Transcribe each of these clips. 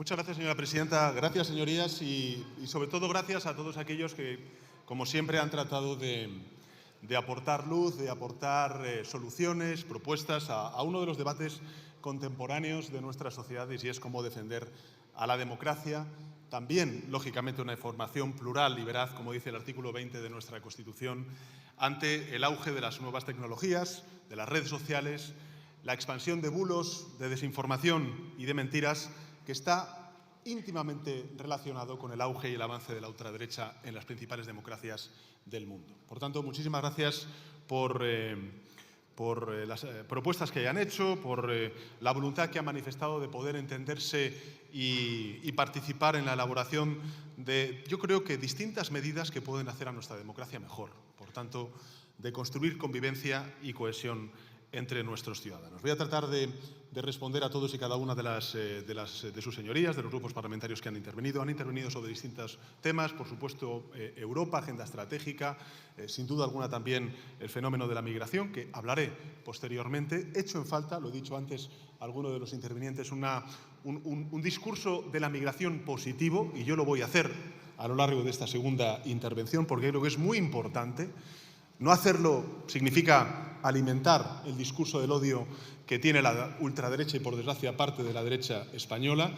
Muchas gracias, señora presidenta. Gracias, señorías, y sobre todo gracias a todos aquellos que, como siempre, han tratado de aportar luz, de aportar soluciones, propuestas a uno de los debates contemporáneos de nuestras sociedades, y es cómo defender a la democracia, también, lógicamente, una información plural y veraz, como dice el artículo 20 de nuestra Constitución, ante el auge de las nuevas tecnologías, de las redes sociales, la expansión de bulos, de desinformación y de mentiras, que está íntimamente relacionado con el auge y el avance de la ultraderecha en las principales democracias del mundo. Por tanto, muchísimas gracias por las propuestas que hayan hecho, por la voluntad que han manifestado de poder entenderse y participar en la elaboración de, yo creo que, distintas medidas que pueden hacer a nuestra democracia mejor. Por tanto, de construir convivencia y cohesión entre nuestros ciudadanos. Voy a tratar de responder a todos y cada una de sus señorías, de los grupos parlamentarios que han intervenido. Han intervenido sobre distintos temas, por supuesto, Europa, agenda estratégica, sin duda alguna también el fenómeno de la migración, que hablaré posteriormente. Echo en falta, lo he dicho antes a alguno de los intervinientes, un discurso de la migración positivo, y yo lo voy a hacer a lo largo de esta segunda intervención, porque creo que es muy importante. No hacerlo significa alimentar el discurso del odio que tiene la ultraderecha y, por desgracia, parte de la derecha española.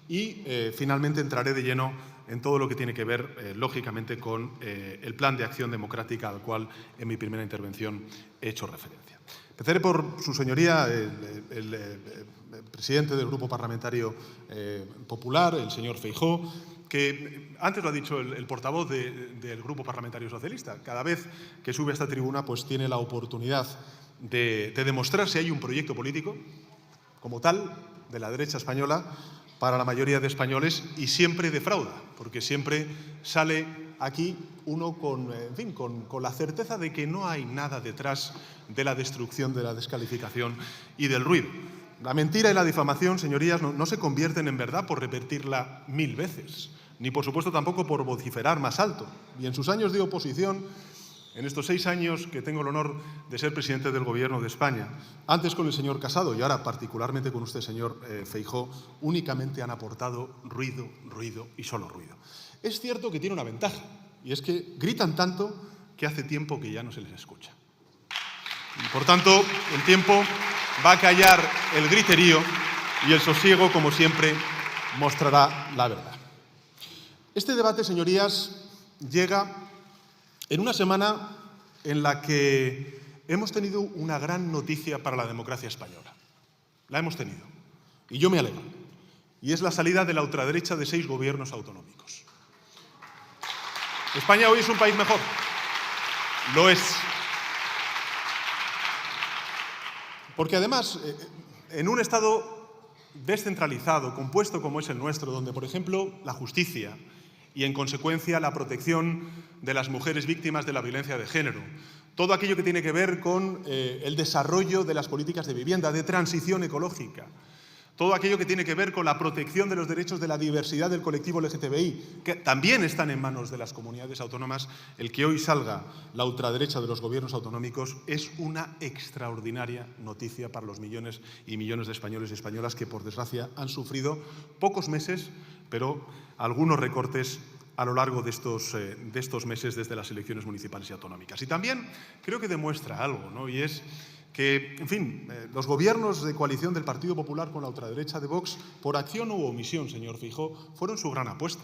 Y, finalmente, entraré de lleno en todo lo que tiene que ver, lógicamente, con el plan de acción democrática al cual en mi primera intervención he hecho referencia. Empezaré por su señoría, el presidente del Grupo Parlamentario Popular, el señor Feijóo, que antes lo ha dicho el portavoz del Grupo Parlamentario Socialista. Cada vez que sube a esta tribuna, pues tiene la oportunidad de demostrar si hay un proyecto político, como tal, de la derecha española, para la mayoría de españoles, y siempre defrauda, porque siempre sale aquí uno con la certeza de que no hay nada detrás de la destrucción, de la descalificación y del ruido. La mentira y la difamación, señorías, no se convierten en verdad por repetirla 1000 veces, ni por supuesto tampoco por vociferar más alto. Y en sus años de oposición, en estos 6 años que tengo el honor de ser presidente del Gobierno de España, antes con el señor Casado y ahora particularmente con usted, señor Feijóo, únicamente han aportado ruido, ruido y solo ruido. Es cierto que tiene una ventaja, y es que gritan tanto que hace tiempo que ya no se les escucha. Y, por tanto, el tiempo va a callar el griterío y el sosiego, como siempre, mostrará la verdad. Este debate, señorías, llega en una semana en la que hemos tenido una gran noticia para la democracia española. La hemos tenido, y yo me alegro. Y es la salida de la ultraderecha de 6 gobiernos autonómicos. España hoy es un país mejor. Lo es. Porque además, en un Estado descentralizado, compuesto como es el nuestro, donde, por ejemplo, la justicia y, en consecuencia, la protección de las mujeres víctimas de la violencia de género, todo aquello que tiene que ver con el desarrollo de las políticas de vivienda, de transición ecológica, todo aquello que tiene que ver con la protección de los derechos de la diversidad del colectivo LGTBI, que también están en manos de las comunidades autónomas, el que hoy salga la ultraderecha de los gobiernos autonómicos es una extraordinaria noticia para los millones y millones de españoles y españolas que, por desgracia, han sufrido pocos meses, pero algunos recortes a lo largo de estos meses desde las elecciones municipales y autonómicas. Y también creo que demuestra algo, ¿no? Y es que, en fin, los gobiernos de coalición del Partido Popular con la ultraderecha de Vox, por acción u omisión, señor Feijóo, fueron su gran apuesta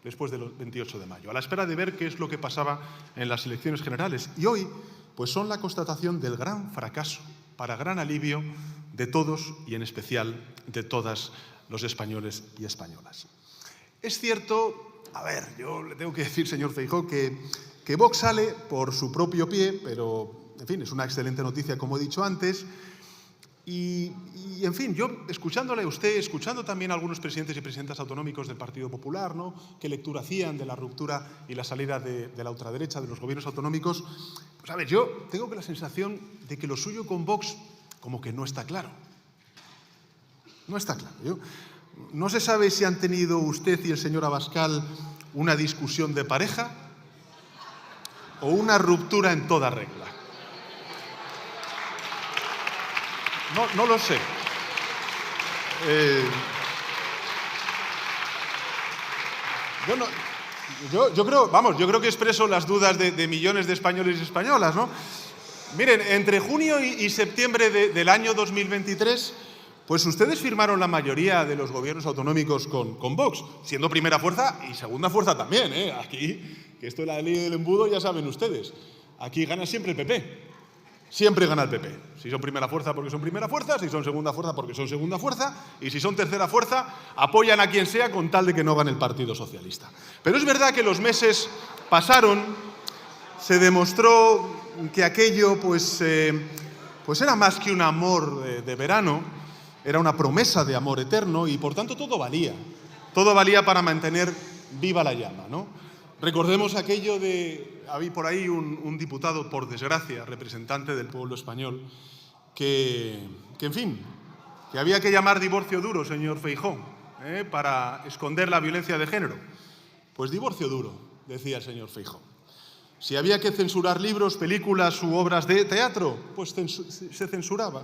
después del 28 de mayo, a la espera de ver qué es lo que pasaba en las elecciones generales. Y hoy, pues, son la constatación del gran fracaso, para gran alivio de todos y, en especial, de todas los españoles y españolas. Es cierto, yo le tengo que decir, señor Feijóo, que Vox sale por su propio pie, pero, en fin, es una excelente noticia, como he dicho antes. Y, en fin, yo, escuchándole a usted, escuchando también a algunos presidentes y presidentas autonómicos del Partido Popular, ¿no?, qué lectura hacían de la ruptura y la salida de la ultraderecha de los gobiernos autonómicos, pues, yo tengo la sensación de que lo suyo con Vox como que no está claro. No está claro. No se sabe si han tenido usted y el señor Abascal una discusión de pareja o una ruptura en toda regla. No lo sé. Bueno, yo creo que expreso las dudas de millones de españoles y españolas, ¿no? Miren, entre junio y septiembre del año 2023, pues ustedes firmaron la mayoría de los gobiernos autonómicos con Vox, siendo primera fuerza y segunda fuerza también, ¿eh? Aquí, que esto es la ley del embudo, ya saben ustedes. Aquí gana siempre el PP. Siempre gana el PP. Si son primera fuerza porque son primera fuerza, si son segunda fuerza porque son segunda fuerza, y si son tercera fuerza, apoyan a quien sea con tal de que no gane el Partido Socialista. Pero es verdad que los meses pasaron, se demostró que aquello pues era más que un amor de verano, era una promesa de amor eterno y por tanto todo valía. Todo valía para mantener viva la llama, ¿no? Recordemos aquello de... Había por ahí un diputado, por desgracia, representante del pueblo español, que en fin, que había que llamar divorcio duro, señor Feijóo, para esconder la violencia de género. Pues divorcio duro, decía el señor Feijóo. Si había que censurar libros, películas u obras de teatro, pues se censuraba.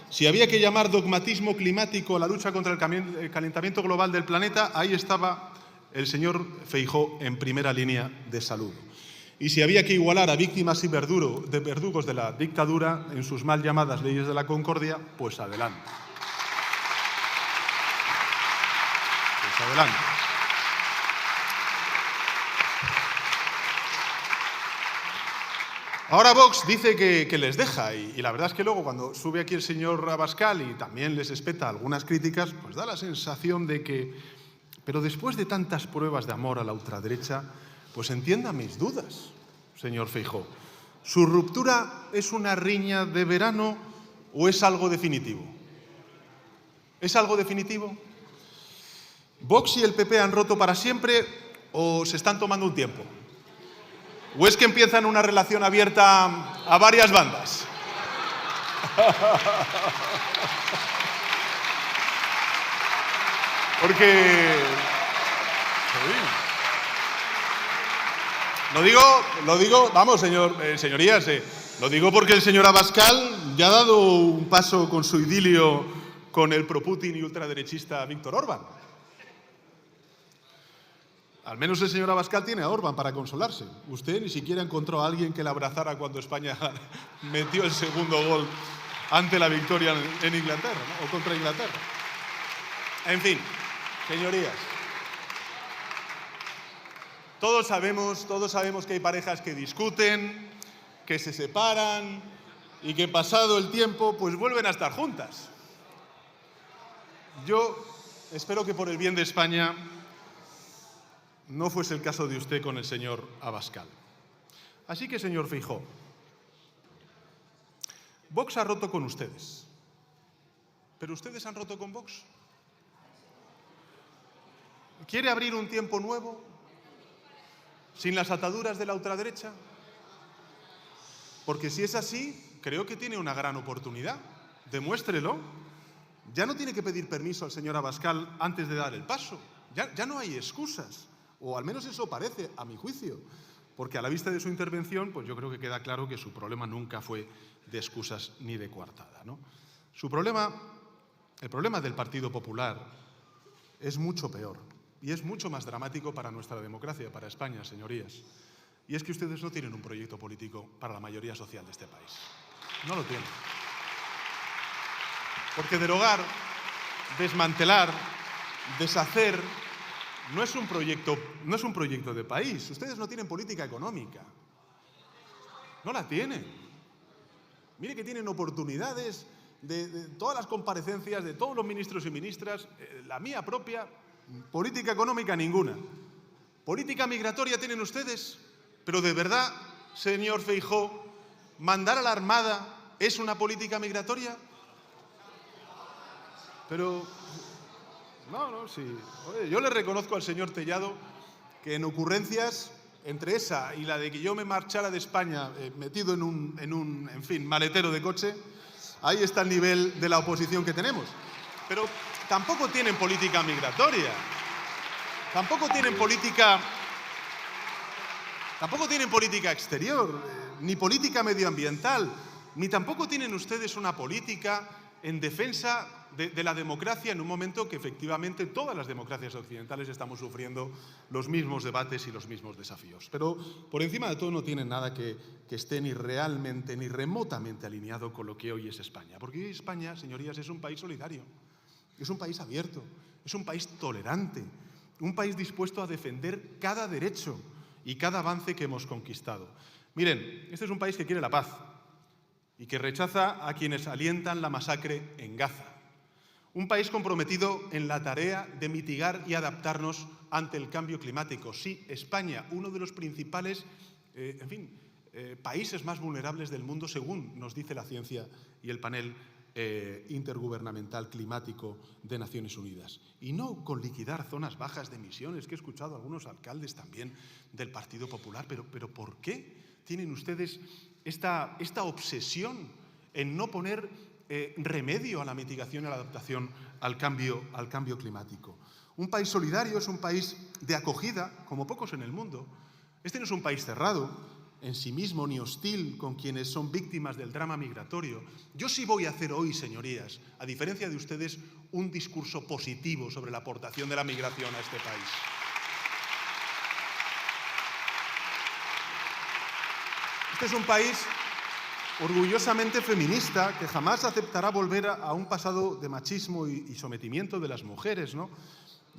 Si había que llamar dogmatismo climático a la lucha contra el calentamiento global del planeta, ahí estaba el señor Feijóo en primera línea de saludo. Y si había que igualar a víctimas y verdugos de la dictadura en sus mal llamadas leyes de la concordia, pues adelante. Pues adelante. Ahora Vox dice que les deja y la verdad es que luego cuando sube aquí el señor Abascal y también les espeta algunas críticas, pues da la sensación de que, pero después de tantas pruebas de amor a la ultraderecha, pues entienda mis dudas, señor Feijóo. ¿Su ruptura es una riña de verano o es algo definitivo? ¿Es algo definitivo? ¿Vox y el PP han roto para siempre o se están tomando un tiempo? ¿O es que empiezan una relación abierta a varias bandas? Porque... Lo digo, vamos, señorías, lo digo porque el señor Abascal ya ha dado un paso con su idilio con el pro-Putin y ultraderechista Víctor Orbán. Al menos el señor Abascal tiene a Orbán para consolarse. Usted ni siquiera encontró a alguien que la abrazara cuando España metió el segundo gol ante la victoria en Inglaterra, ¿no? O contra Inglaterra. En fin, señorías. Todos sabemos que hay parejas que discuten, que se separan y que pasado el tiempo pues vuelven a estar juntas. Yo espero que por el bien de España no fuese el caso de usted con el señor Abascal. Así que, señor Feijóo, Vox ha roto con ustedes, pero ustedes han roto con Vox. ¿Quiere abrir un tiempo nuevo, sin las ataduras de la ultraderecha? Porque si es así, creo que tiene una gran oportunidad. Demuéstrelo. Ya no tiene que pedir permiso al señor Abascal antes de dar el paso. Ya no hay excusas. O al menos eso parece, a mi juicio. Porque a la vista de su intervención, pues yo creo que queda claro que su problema nunca fue de excusas ni de coartada, ¿no? El problema del Partido Popular es mucho peor y es mucho más dramático para nuestra democracia, para España, señorías. Y es que ustedes no tienen un proyecto político para la mayoría social de este país. No lo tienen. Porque derogar, desmantelar, deshacer, no es un proyecto de país. Ustedes no tienen política económica. No la tienen. Mire que tienen oportunidades de todas las comparecencias de todos los ministros y ministras, la mía propia, política económica ninguna. Política migratoria tienen ustedes, pero de verdad, señor Feijóo, ¿mandar a la Armada es una política migratoria? Pero... No, sí. Oye, yo le reconozco al señor Tellado que en ocurrencias, entre esa y la de que yo me marchara de España metido en un maletero de coche, ahí está el nivel de la oposición que tenemos. Pero tampoco tienen política migratoria, tampoco tienen política exterior, ni política medioambiental, ni tampoco tienen ustedes una política en defensa de la democracia en un momento que efectivamente todas las democracias occidentales estamos sufriendo los mismos debates y los mismos desafíos. Pero por encima de todo no tienen nada que esté ni realmente ni remotamente alineado con lo que hoy es España. Porque hoy España, señorías, es un país solidario, es un país abierto, es un país tolerante, un país dispuesto a defender cada derecho y cada avance que hemos conquistado. Miren, este es un país que quiere la paz y que rechaza a quienes alientan la masacre en Gaza. Un país comprometido en la tarea de mitigar y adaptarnos ante el cambio climático. Sí, España, uno de los principales, países más vulnerables del mundo, según nos dice la ciencia y el panel intergubernamental climático de Naciones Unidas. Y no con liquidar zonas bajas de emisiones, que he escuchado a algunos alcaldes también del Partido Popular. Pero ¿por qué tienen ustedes esta obsesión en no poner remedio a la mitigación y a la adaptación al cambio climático? Un país solidario es un país de acogida, como pocos en el mundo. Este no es un país cerrado en sí mismo ni hostil con quienes son víctimas del drama migratorio. Yo sí voy a hacer hoy, señorías, a diferencia de ustedes, un discurso positivo sobre la aportación de la migración a este país. Este es un país orgullosamente feminista, que jamás aceptará volver a un pasado de machismo y sometimiento de las mujeres, ¿no?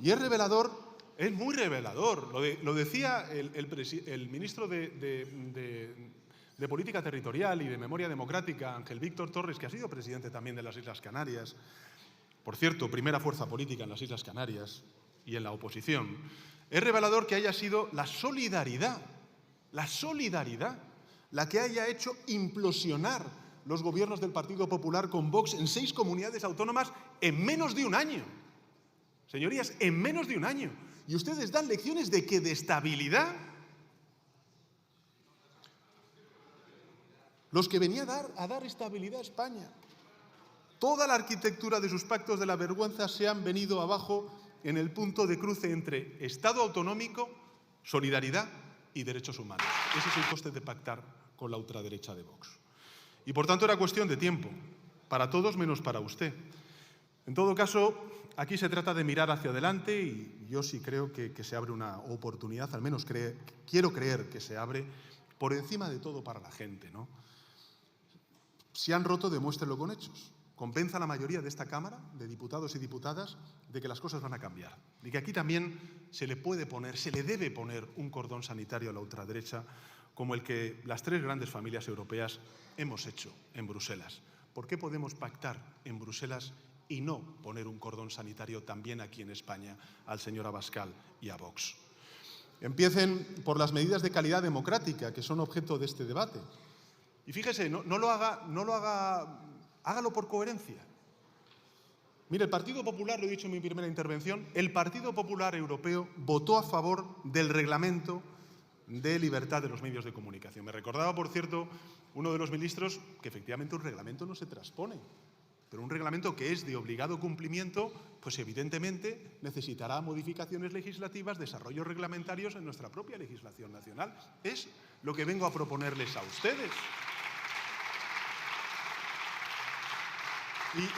Y es revelador, es muy revelador. Lo decía el ministro de Política Territorial y de Memoria Democrática, Ángel Víctor Torres, que ha sido presidente también de las Islas Canarias. Por cierto, primera fuerza política en las Islas Canarias y en la oposición. Es revelador que haya sido la solidaridad, la que haya hecho implosionar los gobiernos del Partido Popular con Vox en 6 comunidades autónomas en menos de un año. Señorías, en menos de un año. Y ustedes dan lecciones de ¿qué? ¿De estabilidad? Los que venían a dar estabilidad a España. Toda la arquitectura de sus pactos de la vergüenza se han venido abajo en el punto de cruce entre Estado autonómico, solidaridad y derechos humanos. Ese es el coste de pactar con la ultraderecha de Vox. Y por tanto era cuestión de tiempo, para todos menos para usted. En todo caso, aquí se trata de mirar hacia adelante y yo sí creo que se abre una oportunidad, al menos quiero creer que se abre, por encima de todo para la gente, ¿no? Si han roto, demuéstrenlo con hechos. Convenza a la mayoría de esta Cámara, de diputados y diputadas, de que las cosas van a cambiar. Y que aquí también se le debe poner un cordón sanitario a la ultraderecha, como el que las 3 grandes familias europeas hemos hecho en Bruselas. ¿Por qué podemos pactar en Bruselas y no poner un cordón sanitario también aquí en España al señor Abascal y a Vox? Empiecen por las medidas de calidad democrática que son objeto de este debate. Y fíjese, hágalo por coherencia. Mire, el Partido Popular, lo he dicho en mi primera intervención, el Partido Popular Europeo votó a favor del reglamento de libertad de los medios de comunicación. Me recordaba, por cierto, uno de los ministros que efectivamente un reglamento no se transpone, pero un reglamento que es de obligado cumplimiento, pues evidentemente necesitará modificaciones legislativas, desarrollos reglamentarios en nuestra propia legislación nacional. Es lo que vengo a proponerles a ustedes.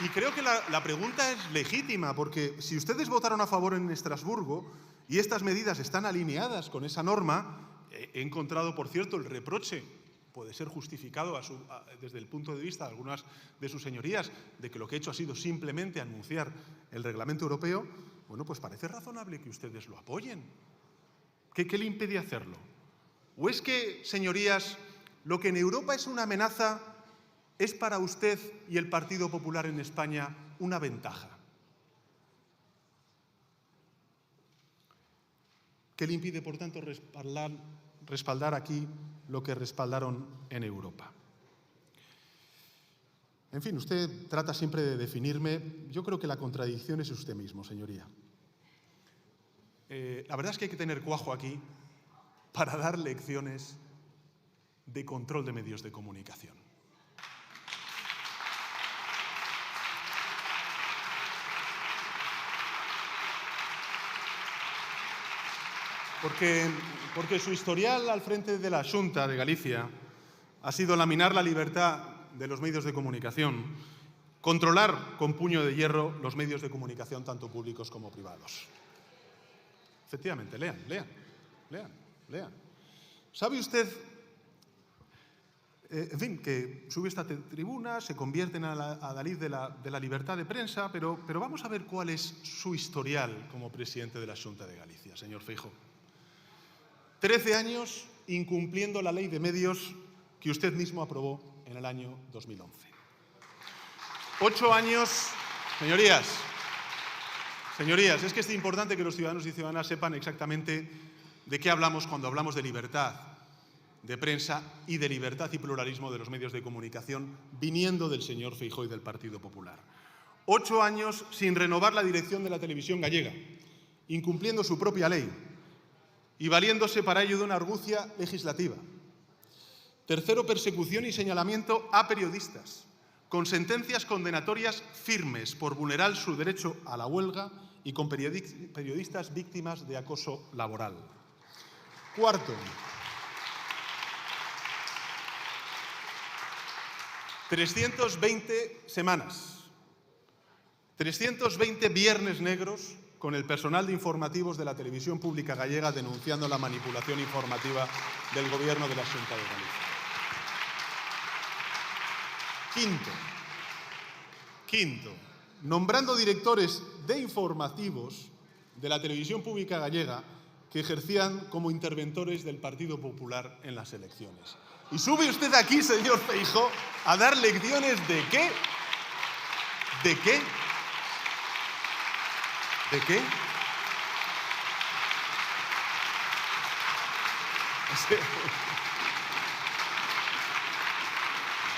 Y creo que la pregunta es legítima, porque si ustedes votaron a favor en Estrasburgo y estas medidas están alineadas con esa norma, he encontrado, por cierto, el reproche, puede ser justificado desde el punto de vista de algunas de sus señorías, de que lo que he hecho ha sido simplemente anunciar el reglamento europeo, bueno, pues parece razonable que ustedes lo apoyen. ¿Qué le impide hacerlo? ¿O es que, señorías, lo que en Europa es una amenaza es para usted y el Partido Popular en España una ventaja? ¿Qué le impide, por tanto, respaldar aquí lo que respaldaron en Europa? En fin, usted trata siempre de definirme. Yo creo que la contradicción es usted mismo, señoría. La verdad es que hay que tener cuajo aquí para dar lecciones de control de medios de comunicación. Porque su historial al frente de la Xunta de Galicia ha sido laminar la libertad de los medios de comunicación controlar con puño de hierro los medios de comunicación, tanto públicos como privados. Efectivamente, lean. ¿Sabe usted, en fin, que sube esta tribuna, se convierte en adalid de la libertad de prensa, pero vamos a ver cuál es su historial como presidente de la Xunta de Galicia, señor Feijóo. 13 años incumpliendo la ley de medios que usted mismo aprobó en el año 2011. 8 años, señorías, es que es importante que los ciudadanos y ciudadanas sepan exactamente de qué hablamos cuando hablamos de libertad de prensa y de libertad y pluralismo de los medios de comunicación viniendo del señor Feijóo y del Partido Popular. 8 años sin renovar la dirección de la televisión gallega, incumpliendo su propia ley y valiéndose para ello de una argucia legislativa. Tercero, persecución y señalamiento a periodistas, con sentencias condenatorias firmes por vulnerar su derecho a la huelga y con periodistas víctimas de acoso laboral. Cuarto, 320 semanas, 320 viernes negros con el personal de informativos de la televisión pública gallega denunciando la manipulación informativa del Gobierno de la Xunta de Galicia. Quinto, nombrando directores de informativos de la televisión pública gallega que ejercían como interventores del Partido Popular en las elecciones. Y sube usted aquí, señor Feijóo, a dar lecciones ¿de qué? ¿De qué? ¿De qué?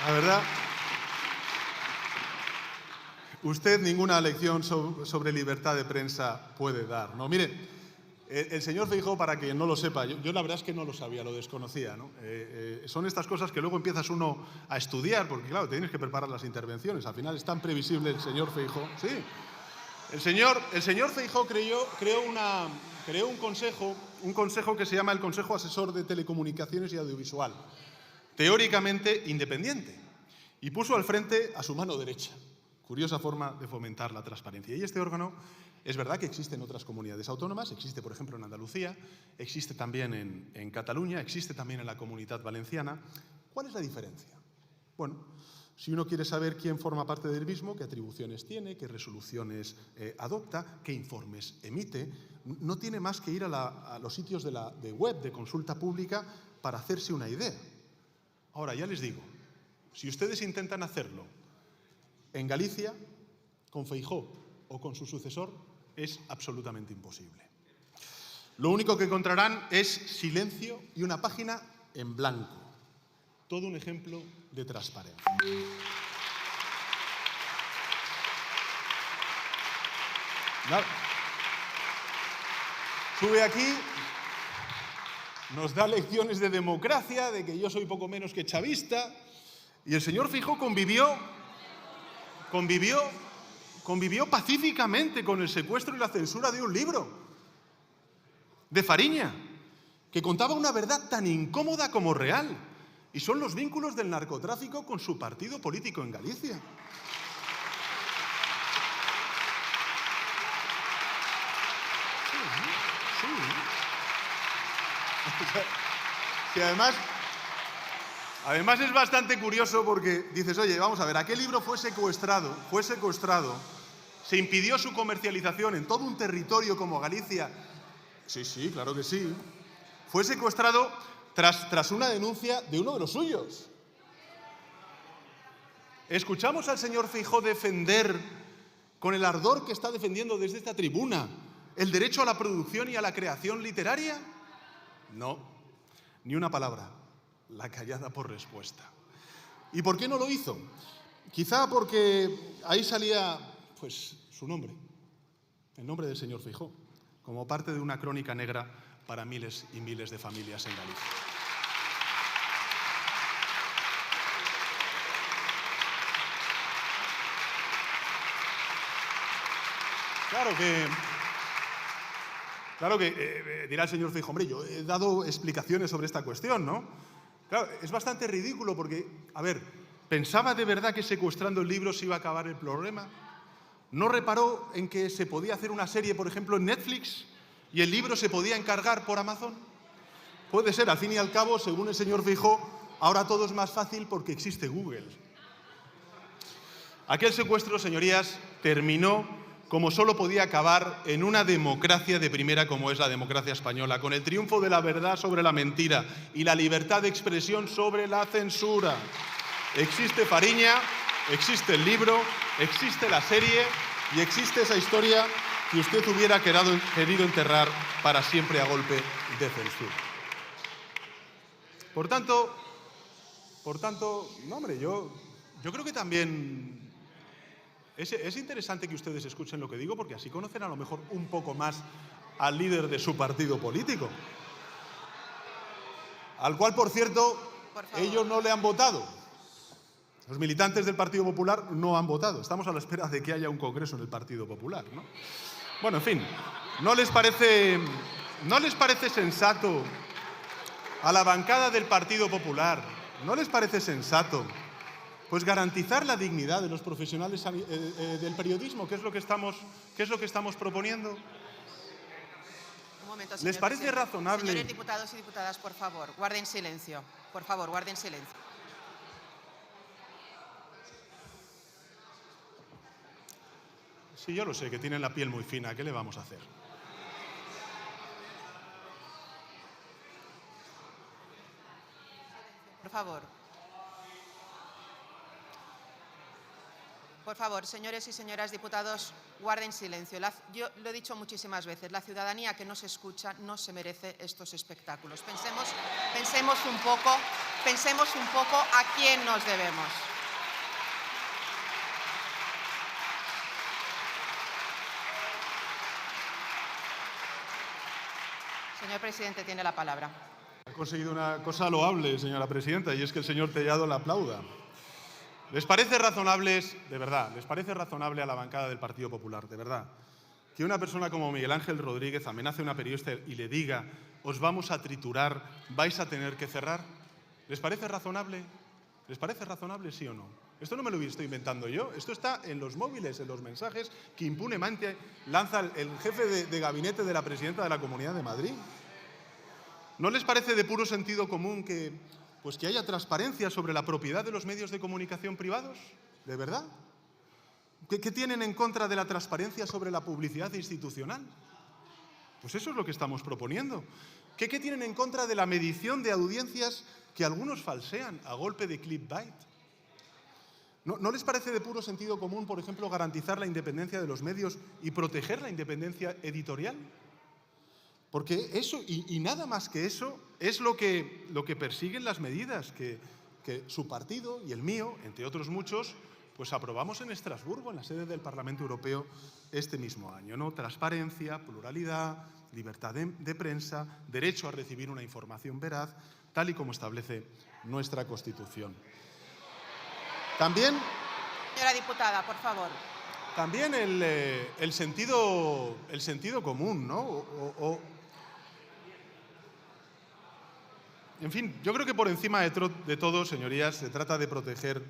La verdad, usted ninguna lección sobre libertad de prensa puede dar, ¿no? Mire, el señor Feijóo, para quien no lo sepa, yo la verdad es que no lo sabía, lo desconocía, ¿no? Son estas cosas que luego empiezas uno a estudiar, porque claro, tienes que preparar las intervenciones. Al final es tan previsible el señor Feijóo. Sí. El señor Feijóo creó un consejo que se llama el Consejo Asesor de Telecomunicaciones y Audiovisual, teóricamente independiente, y puso al frente a su mano derecha. Curiosa forma de fomentar la transparencia. Y este órgano es verdad que existe en otras comunidades autónomas, existe por ejemplo en Andalucía, existe también en Cataluña, existe también en la Comunidad Valenciana. ¿Cuál es la diferencia? Bueno, si uno quiere saber quién forma parte del mismo, qué atribuciones tiene, qué resoluciones adopta, qué informes emite, no tiene más que ir a los sitios de web de consulta pública para hacerse una idea. Ahora, ya les digo, si ustedes intentan hacerlo en Galicia, con Feijóo o con su sucesor, es absolutamente imposible. Lo único que encontrarán es silencio y una página en blanco. Todo un ejemplo de transparencia. Sube aquí, nos da lecciones de democracia, de que yo soy poco menos que chavista, y el señor Feijóo convivió pacíficamente con el secuestro y la censura de un libro de Fariña, que contaba una verdad tan incómoda como real, y son los vínculos del narcotráfico con su partido político en Galicia. Sí, además es bastante curioso porque dices, oye, vamos a ver, aquel libro fue secuestrado, se impidió su comercialización en todo un territorio como Galicia. Sí, claro que sí. Fue secuestrado tras una denuncia de uno de los suyos. ¿Escuchamos al señor Feijóo defender, con el ardor que está defendiendo desde esta tribuna, el derecho a la producción y a la creación literaria? No, ni una palabra. La callada por respuesta. ¿Y por qué no lo hizo? Quizá porque ahí salía, pues, su nombre, el nombre del señor Feijóo, como parte de una crónica negra para miles y miles de familias en Galicia. Claro que dirá el señor Feijóo, hombre, yo he dado explicaciones sobre esta cuestión, ¿no? Claro, es bastante ridículo porque, a ver, ¿Pensaba de verdad que secuestrando el libro se iba a acabar el problema? ¿No reparó en que se podía hacer una serie, por ejemplo, en Netflix y el libro se podía encargar por Amazon? Puede ser, al fin y al cabo, según el señor Feijóo, ahora todo es más fácil porque existe Google. Aquel secuestro, señorías, terminó como solo podía acabar en una democracia de primera como es la democracia española, con el triunfo de la verdad sobre la mentira y la libertad de expresión sobre la censura. Existe Fariña, existe el libro, existe la serie y existe esa historia que usted hubiera querido enterrar para siempre a golpe de censura. Por tanto, no, hombre, yo creo que también es interesante que ustedes escuchen lo que digo, porque así conocen a lo mejor un poco más al líder de su partido político, al cual, por cierto, ellos no le han votado. Los militantes del Partido Popular no han votado. Estamos a la espera de que haya un congreso en el Partido Popular, ¿no? Bueno, en fin, ¿no les parece sensato a la bancada del Partido Popular? ¿No les parece sensato pues garantizar la dignidad de los profesionales del periodismo, que es lo que estamos proponiendo? Un momento, señor ¿Les parece presidente. razonable? Señores diputados y diputadas, por favor, guarden silencio. Por favor, guarden silencio. Sí, yo lo sé, que tienen la piel muy fina. ¿Qué le vamos a hacer? Por favor. Por favor, señores y señoras diputados, guarden silencio. Yo lo he dicho muchísimas veces, la ciudadanía que nos escucha no se merece estos espectáculos. Pensemos un poco a quién nos debemos. Señor presidente, tiene la palabra. Ha conseguido una cosa loable, señora presidenta, y es que el señor Tellado la aplauda. ¿Les parece razonable, de verdad, les parece razonable a la bancada del Partido Popular, de verdad, que una persona como Miguel Ángel Rodríguez amenace a una periodista y le diga os vamos a triturar, vais a tener que cerrar? ¿Les parece razonable? ¿Les parece razonable, sí o no? Esto no me lo estoy inventando yo, esto está en los móviles, en los mensajes que impunemente lanza el jefe de gabinete de la presidenta de la Comunidad de Madrid. ¿No les parece de puro sentido común que haya transparencia sobre la propiedad de los medios de comunicación privados? ¿De verdad? ¿Qué tienen en contra de la transparencia sobre la publicidad institucional? Pues eso es lo que estamos proponiendo. ¿Qué tienen en contra de la medición de audiencias que algunos falsean a golpe de clickbait? ¿No les parece de puro sentido común, por ejemplo, garantizar la independencia de los medios y proteger la independencia editorial? Porque eso, y nada más que eso, es lo que persiguen las medidas que su partido y el mío, entre otros muchos, pues aprobamos en Estrasburgo, en la sede del Parlamento Europeo, este mismo año, ¿no? Transparencia, pluralidad, libertad de prensa, derecho a recibir una información veraz, tal y como establece nuestra Constitución. También, señora diputada, por favor. También el sentido común, ¿no? En fin, yo creo que por encima de todo, señorías, se trata de proteger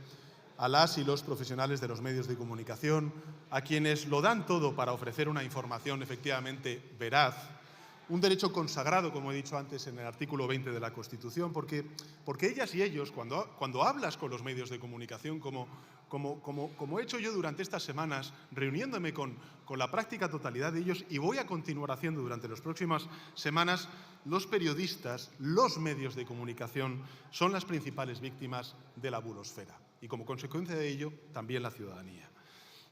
a las y los profesionales de los medios de comunicación, a quienes lo dan todo para ofrecer una información efectivamente veraz, un derecho consagrado, como he dicho antes, en el artículo 20 de la Constitución, porque ellas y ellos, cuando hablas con los medios de comunicación, como he hecho yo durante estas semanas, reuniéndome con la práctica totalidad de ellos, y voy a continuar haciendo durante las próximas semanas, los periodistas, los medios de comunicación, son las principales víctimas de la bulosfera. Y como consecuencia de ello, también la ciudadanía.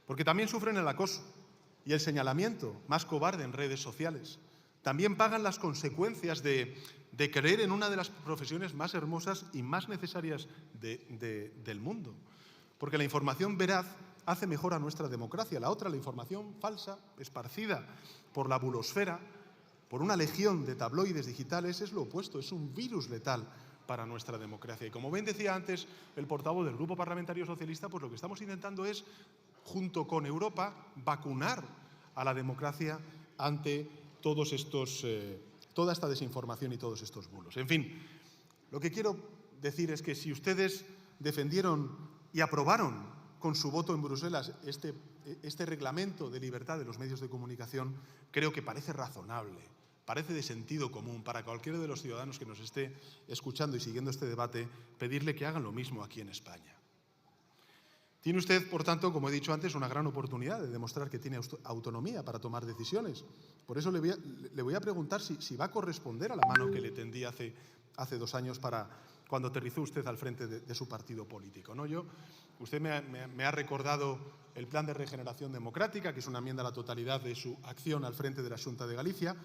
Porque también sufren el acoso y el señalamiento más cobarde en redes sociales. También pagan las consecuencias de creer en una de las profesiones más hermosas y más necesarias del mundo. Porque la información veraz hace mejor a nuestra democracia. La otra, la información falsa, esparcida por la bulosfera, por una legión de tabloides digitales, es lo opuesto, es un virus letal para nuestra democracia. Y como bien decía antes el portavoz del Grupo Parlamentario Socialista, pues lo que estamos intentando es, junto con Europa, vacunar a la democracia ante toda esta desinformación y todos estos bulos. En fin, lo que quiero decir es que si ustedes defendieron y aprobaron con su voto en Bruselas este reglamento de libertad de los medios de comunicación, creo que parece razonable, parece de sentido común para cualquiera de los ciudadanos que nos esté escuchando y siguiendo este debate, pedirle que hagan lo mismo aquí en España. Tiene usted, por tanto, como he dicho antes, una gran oportunidad de demostrar que tiene autonomía para tomar decisiones. Por eso le voy a preguntar si va a corresponder a la mano que le tendí hace 2 años cuando aterrizó usted al frente de su partido político, ¿no? Usted me ha recordado el Plan de Regeneración Democrática, que es una enmienda a la totalidad de su acción al frente de la Xunta de Galicia.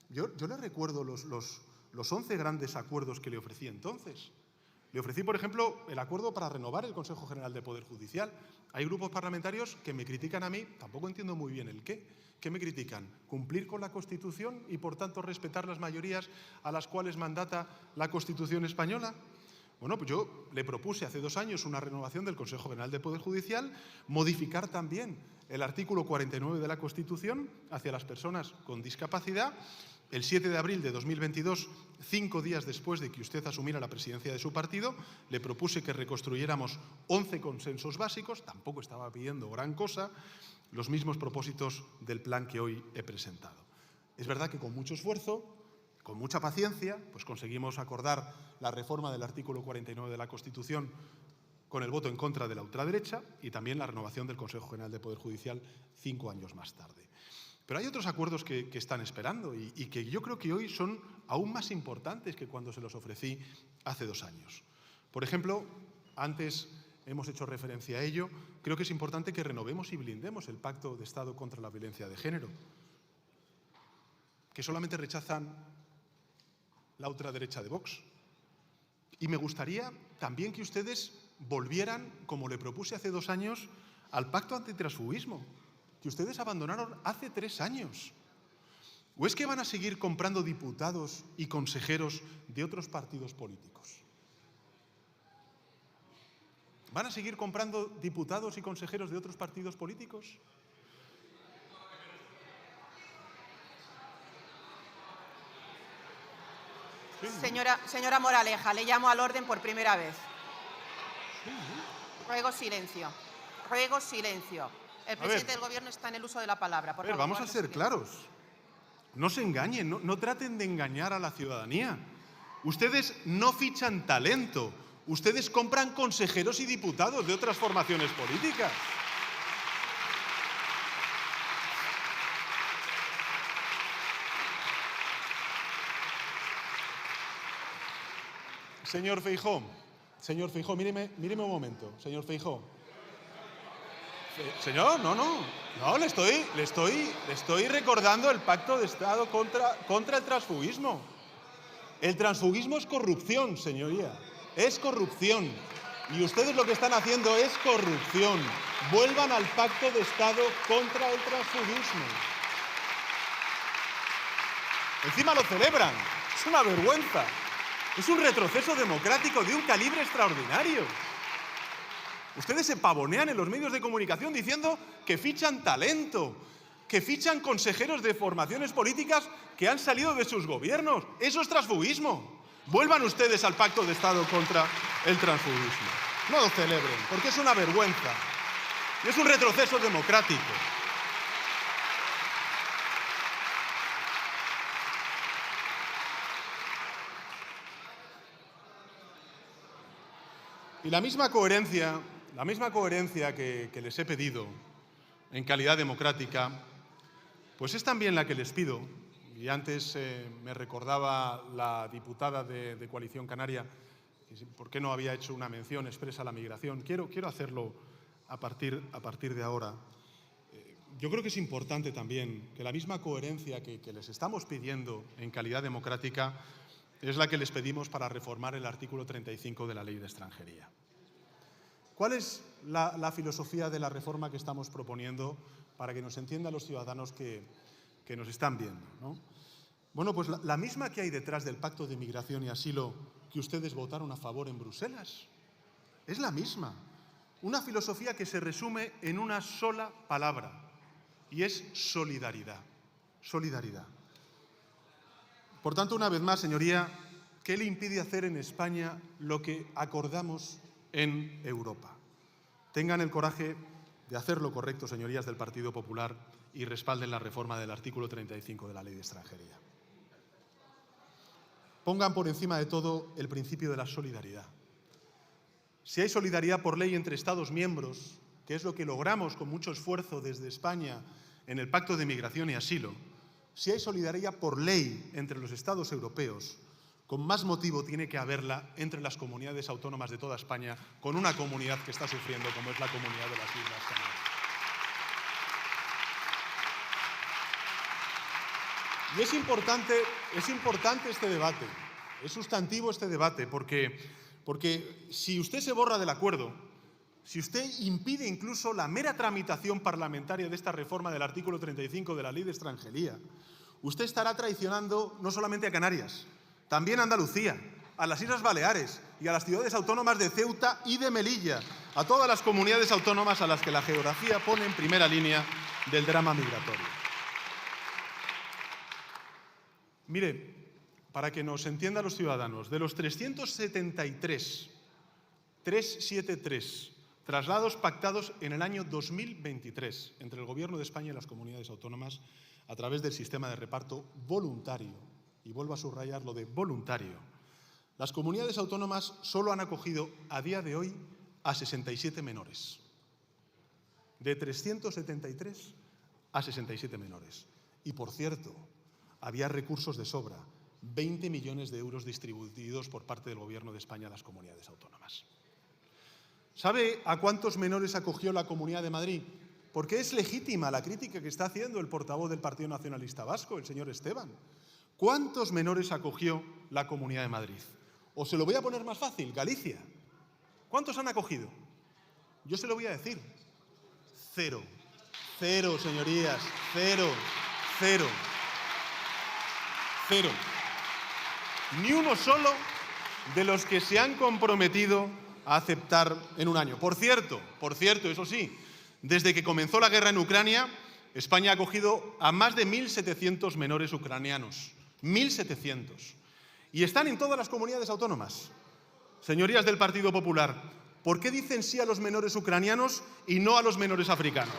Yo le recuerdo los 11 grandes acuerdos que le ofrecí entonces. Le ofrecí, por ejemplo, el acuerdo para renovar el Consejo General del Poder Judicial. Hay grupos parlamentarios que me critican a mí, tampoco entiendo muy bien el qué. ¿Qué me critican? ¿Cumplir con la Constitución y, por tanto, respetar las mayorías a las cuales mandata la Constitución española? Bueno, pues yo le propuse hace 2 años una renovación del Consejo General del Poder Judicial, modificar también el artículo 49 de la Constitución hacia las personas con discapacidad. El 7 de abril de 2022, 5 días después de que usted asumiera la presidencia de su partido, le propuse que reconstruyéramos 11 consensos básicos, tampoco estaba pidiendo gran cosa, los mismos propósitos del plan que hoy he presentado. Es verdad que con mucho esfuerzo, con mucha paciencia, pues conseguimos acordar la reforma del artículo 49 de la Constitución con el voto en contra de la ultraderecha y también la renovación del Consejo General del Poder Judicial 5 años más tarde. Pero hay otros acuerdos que están esperando y que yo creo que hoy son aún más importantes que cuando se los ofrecí hace 2 años. Por ejemplo, antes hemos hecho referencia a ello, creo que es importante que renovemos y blindemos el Pacto de Estado contra la Violencia de Género, que solamente rechazan la ultraderecha de Vox. Y me gustaría también que ustedes volvieran, como le propuse hace 2 años, al pacto antitransfugismo, que ustedes abandonaron hace 3 años. ¿O es que van a seguir comprando diputados y consejeros de otros partidos políticos? ¿Van a seguir comprando diputados y consejeros de otros partidos políticos? Señora Moraleja, le llamo al orden por primera vez. Ruego silencio. Ruego silencio. El presidente del Gobierno está en el uso de la palabra. Por favor, vamos a ser claros. No se engañen, no traten de engañar a la ciudadanía. Ustedes no fichan talento. Ustedes compran consejeros y diputados de otras formaciones políticas. Señor Feijóo, míreme un momento. Señor Feijóo. Señor, no, le estoy recordando el Pacto de Estado contra el transfugismo. El transfugismo es corrupción, señoría, es corrupción. Y ustedes lo que están haciendo es corrupción. Vuelvan al Pacto de Estado contra el transfugismo. Encima lo celebran, es una vergüenza. Es un retroceso democrático de un calibre extraordinario. Ustedes se pavonean en los medios de comunicación diciendo que fichan talento, que fichan consejeros de formaciones políticas que han salido de sus gobiernos. Eso es transfugismo. Vuelvan ustedes al Pacto de Estado contra el transfugismo. No lo celebren, porque es una vergüenza. Y es un retroceso democrático. Y la misma coherencia que les he pedido en calidad democrática, pues es también la que les pido, y antes me recordaba la diputada de Coalición Canaria, por qué no había hecho una mención expresa a la migración. Quiero hacerlo a partir de ahora. Yo creo que es importante también que la misma coherencia que les estamos pidiendo en calidad democrática es la que les pedimos para reformar el artículo 35 de la Ley de Extranjería. ¿Cuál es la filosofía de la reforma que estamos proponiendo para que nos entiendan los ciudadanos que nos están viendo, ¿no? Bueno, pues la misma que hay detrás del Pacto de Migración y Asilo que ustedes votaron a favor en Bruselas. Es la misma. Una filosofía que se resume en una sola palabra y es solidaridad. Solidaridad. Por tanto, una vez más, señoría, ¿qué le impide hacer en España lo que acordamos en Europa? tengan el coraje de hacer lo correcto, señorías del Partido Popular, y respalden la reforma del artículo 35 de la Ley de Extranjería. Pongan por encima de todo el principio de la solidaridad. Si hay solidaridad por ley entre Estados miembros, que es lo que logramos con mucho esfuerzo desde España en el Pacto de Migración y Asilo, si hay solidaridad por ley entre los Estados europeos, con más motivo tiene que haberla entre las comunidades autónomas de toda España, con una comunidad que está sufriendo como es la Comunidad de las Islas Canarias. Y es importante este debate, es sustantivo este debate, porque si usted se borra del acuerdo, si usted impide incluso la mera tramitación parlamentaria de esta reforma del artículo 35 de la Ley de Extranjería, usted estará traicionando no solamente a Canarias, también a Andalucía, a las Islas Baleares y a las ciudades autónomas de Ceuta y de Melilla, a todas las comunidades autónomas a las que la geografía pone en primera línea del drama migratorio. Mire, para que nos entiendan los ciudadanos, de los 373 traslados pactados en el año 2023 entre el Gobierno de España y las comunidades autónomas a través del sistema de reparto voluntario, y vuelvo a subrayar lo de voluntario, las comunidades autónomas solo han acogido a día de hoy a 67 menores. De 373 a 67 menores. Y por cierto, había recursos de sobra, 20 millones de euros distribuidos por parte del Gobierno de España a las comunidades autónomas. ¿Sabe a cuántos menores acogió la Comunidad de Madrid? Porque es legítima la crítica que está haciendo el portavoz del Partido Nacionalista Vasco, el señor Esteban. ¿Cuántos menores acogió la Comunidad de Madrid? O se lo voy a poner más fácil, Galicia. ¿Cuántos han acogido? Yo se lo voy a decir. 0. 0, señorías. 0. 0. 0. Ni uno solo de los que se han comprometido a aceptar en un año. Por cierto, eso sí, desde que comenzó la guerra en Ucrania, España ha acogido a más de 1.700 menores ucranianos. 1.700. Y están en todas las comunidades autónomas. Señorías del Partido Popular, ¿por qué dicen sí a los menores ucranianos y no a los menores africanos?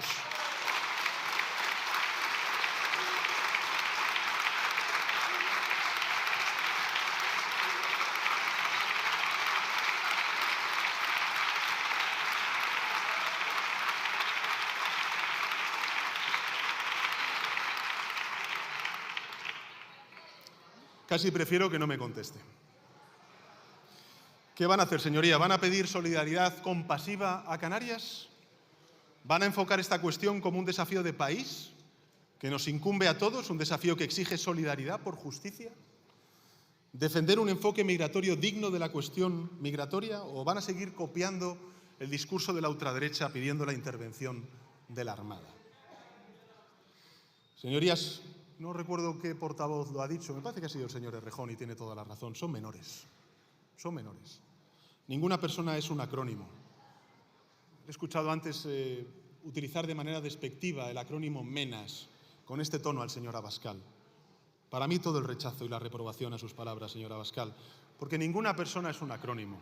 Casi prefiero que no me conteste. ¿Qué van a hacer, señoría? ¿Van a pedir solidaridad compasiva a Canarias? ¿Van a enfocar esta cuestión como un desafío de país que nos incumbe a todos, un desafío que exige solidaridad por justicia? ¿Defender un enfoque migratorio digno de la cuestión migratoria? ¿O van a seguir copiando el discurso de la ultraderecha pidiendo la intervención de la Armada? Señorías, no recuerdo qué portavoz lo ha dicho, me parece que ha sido el señor Errejón y tiene toda la razón, son menores. Son menores. Ninguna persona es un acrónimo. He escuchado antes utilizar de manera despectiva el acrónimo MENAS, con este tono al señor Abascal. Para mí todo el rechazo y la reprobación a sus palabras, señor Abascal, porque ninguna persona es un acrónimo.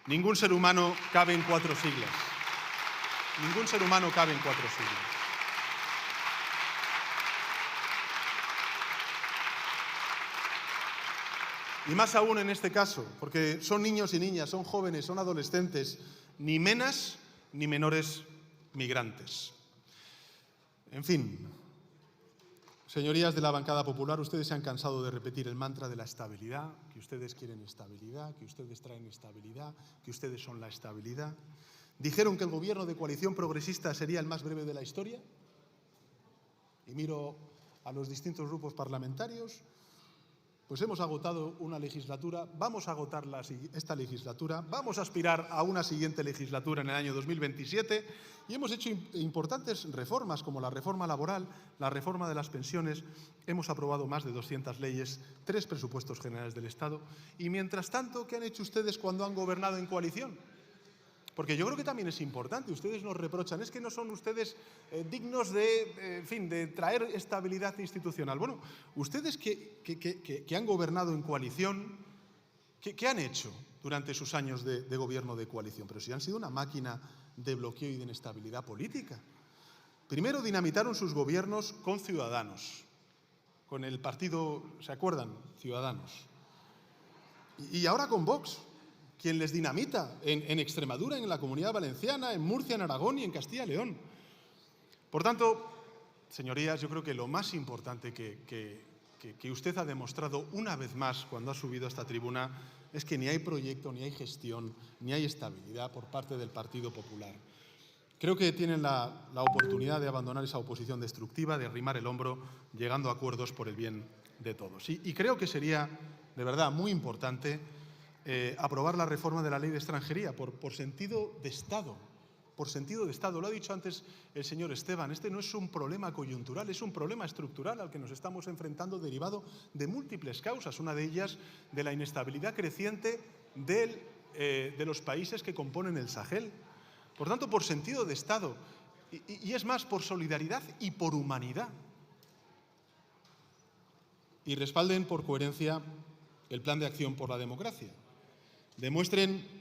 Ningún ser humano cabe en 4 siglas. Ningún ser humano cabe en 4 siglas. Y más aún en este caso, porque son niños y niñas, son jóvenes, son adolescentes, ni menas ni menores migrantes. En fin, señorías de la bancada popular, ustedes se han cansado de repetir el mantra de la estabilidad, que ustedes quieren estabilidad, que ustedes traen estabilidad, que ustedes son la estabilidad. Dijeron que el gobierno de coalición progresista sería el más breve de la historia. Y miro a los distintos grupos parlamentarios. Pues hemos agotado una legislatura, vamos a agotar esta legislatura, vamos a aspirar a una siguiente legislatura en el año 2027 y hemos hecho importantes reformas como la reforma laboral, la reforma de las pensiones, hemos aprobado más de 200 leyes, 3 presupuestos generales del Estado y mientras tanto, ¿qué han hecho ustedes cuando han gobernado en coalición? Porque yo creo que también es importante, ustedes nos reprochan, es que no son ustedes dignos de traer estabilidad institucional. Bueno, ustedes que han gobernado en coalición, ¿qué han hecho durante sus años de gobierno de coalición? Pero si han sido una máquina de bloqueo y de inestabilidad política. Primero dinamitaron sus gobiernos con Ciudadanos, con el partido, ¿se acuerdan? Ciudadanos. Y ahora con Vox, quien les dinamita en Extremadura, en la Comunidad Valenciana, en Murcia, en Aragón y en Castilla y León. Por tanto, señorías, yo creo que lo más importante que usted ha demostrado una vez más cuando ha subido a esta tribuna es que ni hay proyecto, ni hay gestión, ni hay estabilidad por parte del Partido Popular. Creo que tienen la oportunidad de abandonar esa oposición destructiva, de arrimar el hombro, llegando a acuerdos por el bien de todos. Y creo que sería, de verdad, muy importante aprobar la reforma de la Ley de Extranjería por sentido de Estado. Por sentido de Estado. Lo ha dicho antes el señor Esteban, este no es un problema coyuntural, es un problema estructural al que nos estamos enfrentando derivado de múltiples causas, una de ellas de la inestabilidad creciente de los países que componen el Sahel. Por tanto, por sentido de Estado, y es más, por solidaridad y por humanidad. Y respalden por coherencia el Plan de Acción por la Democracia. Demuestren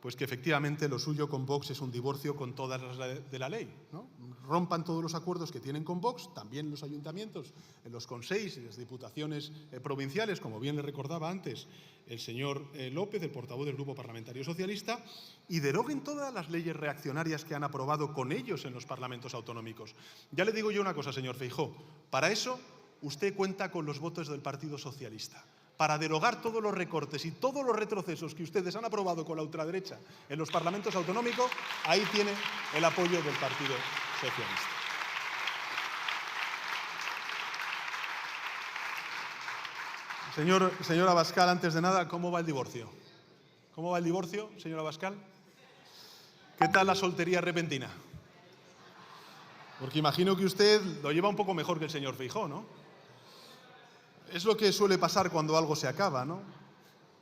pues que efectivamente lo suyo con Vox es un divorcio con todas las de la ley, ¿no? Rompan todos los acuerdos que tienen con Vox, también los ayuntamientos, en los consells y las diputaciones provinciales, como bien le recordaba antes el señor López, el portavoz del Grupo Parlamentario Socialista, y deroguen todas las leyes reaccionarias que han aprobado con ellos en los parlamentos autonómicos. Ya le digo yo una cosa, señor Feijóo, para eso usted cuenta con los votos del Partido Socialista. Para derogar todos los recortes y todos los retrocesos que ustedes han aprobado con la ultraderecha en los parlamentos autonómicos, ahí tiene el apoyo del Partido Socialista. Señora Abascal, antes de nada, ¿cómo va el divorcio? ¿Cómo va el divorcio, señora Abascal? ¿Qué tal la soltería repentina? Porque imagino que usted lo lleva un poco mejor que el señor Feijóo, ¿no? Es lo que suele pasar cuando algo se acaba, ¿no?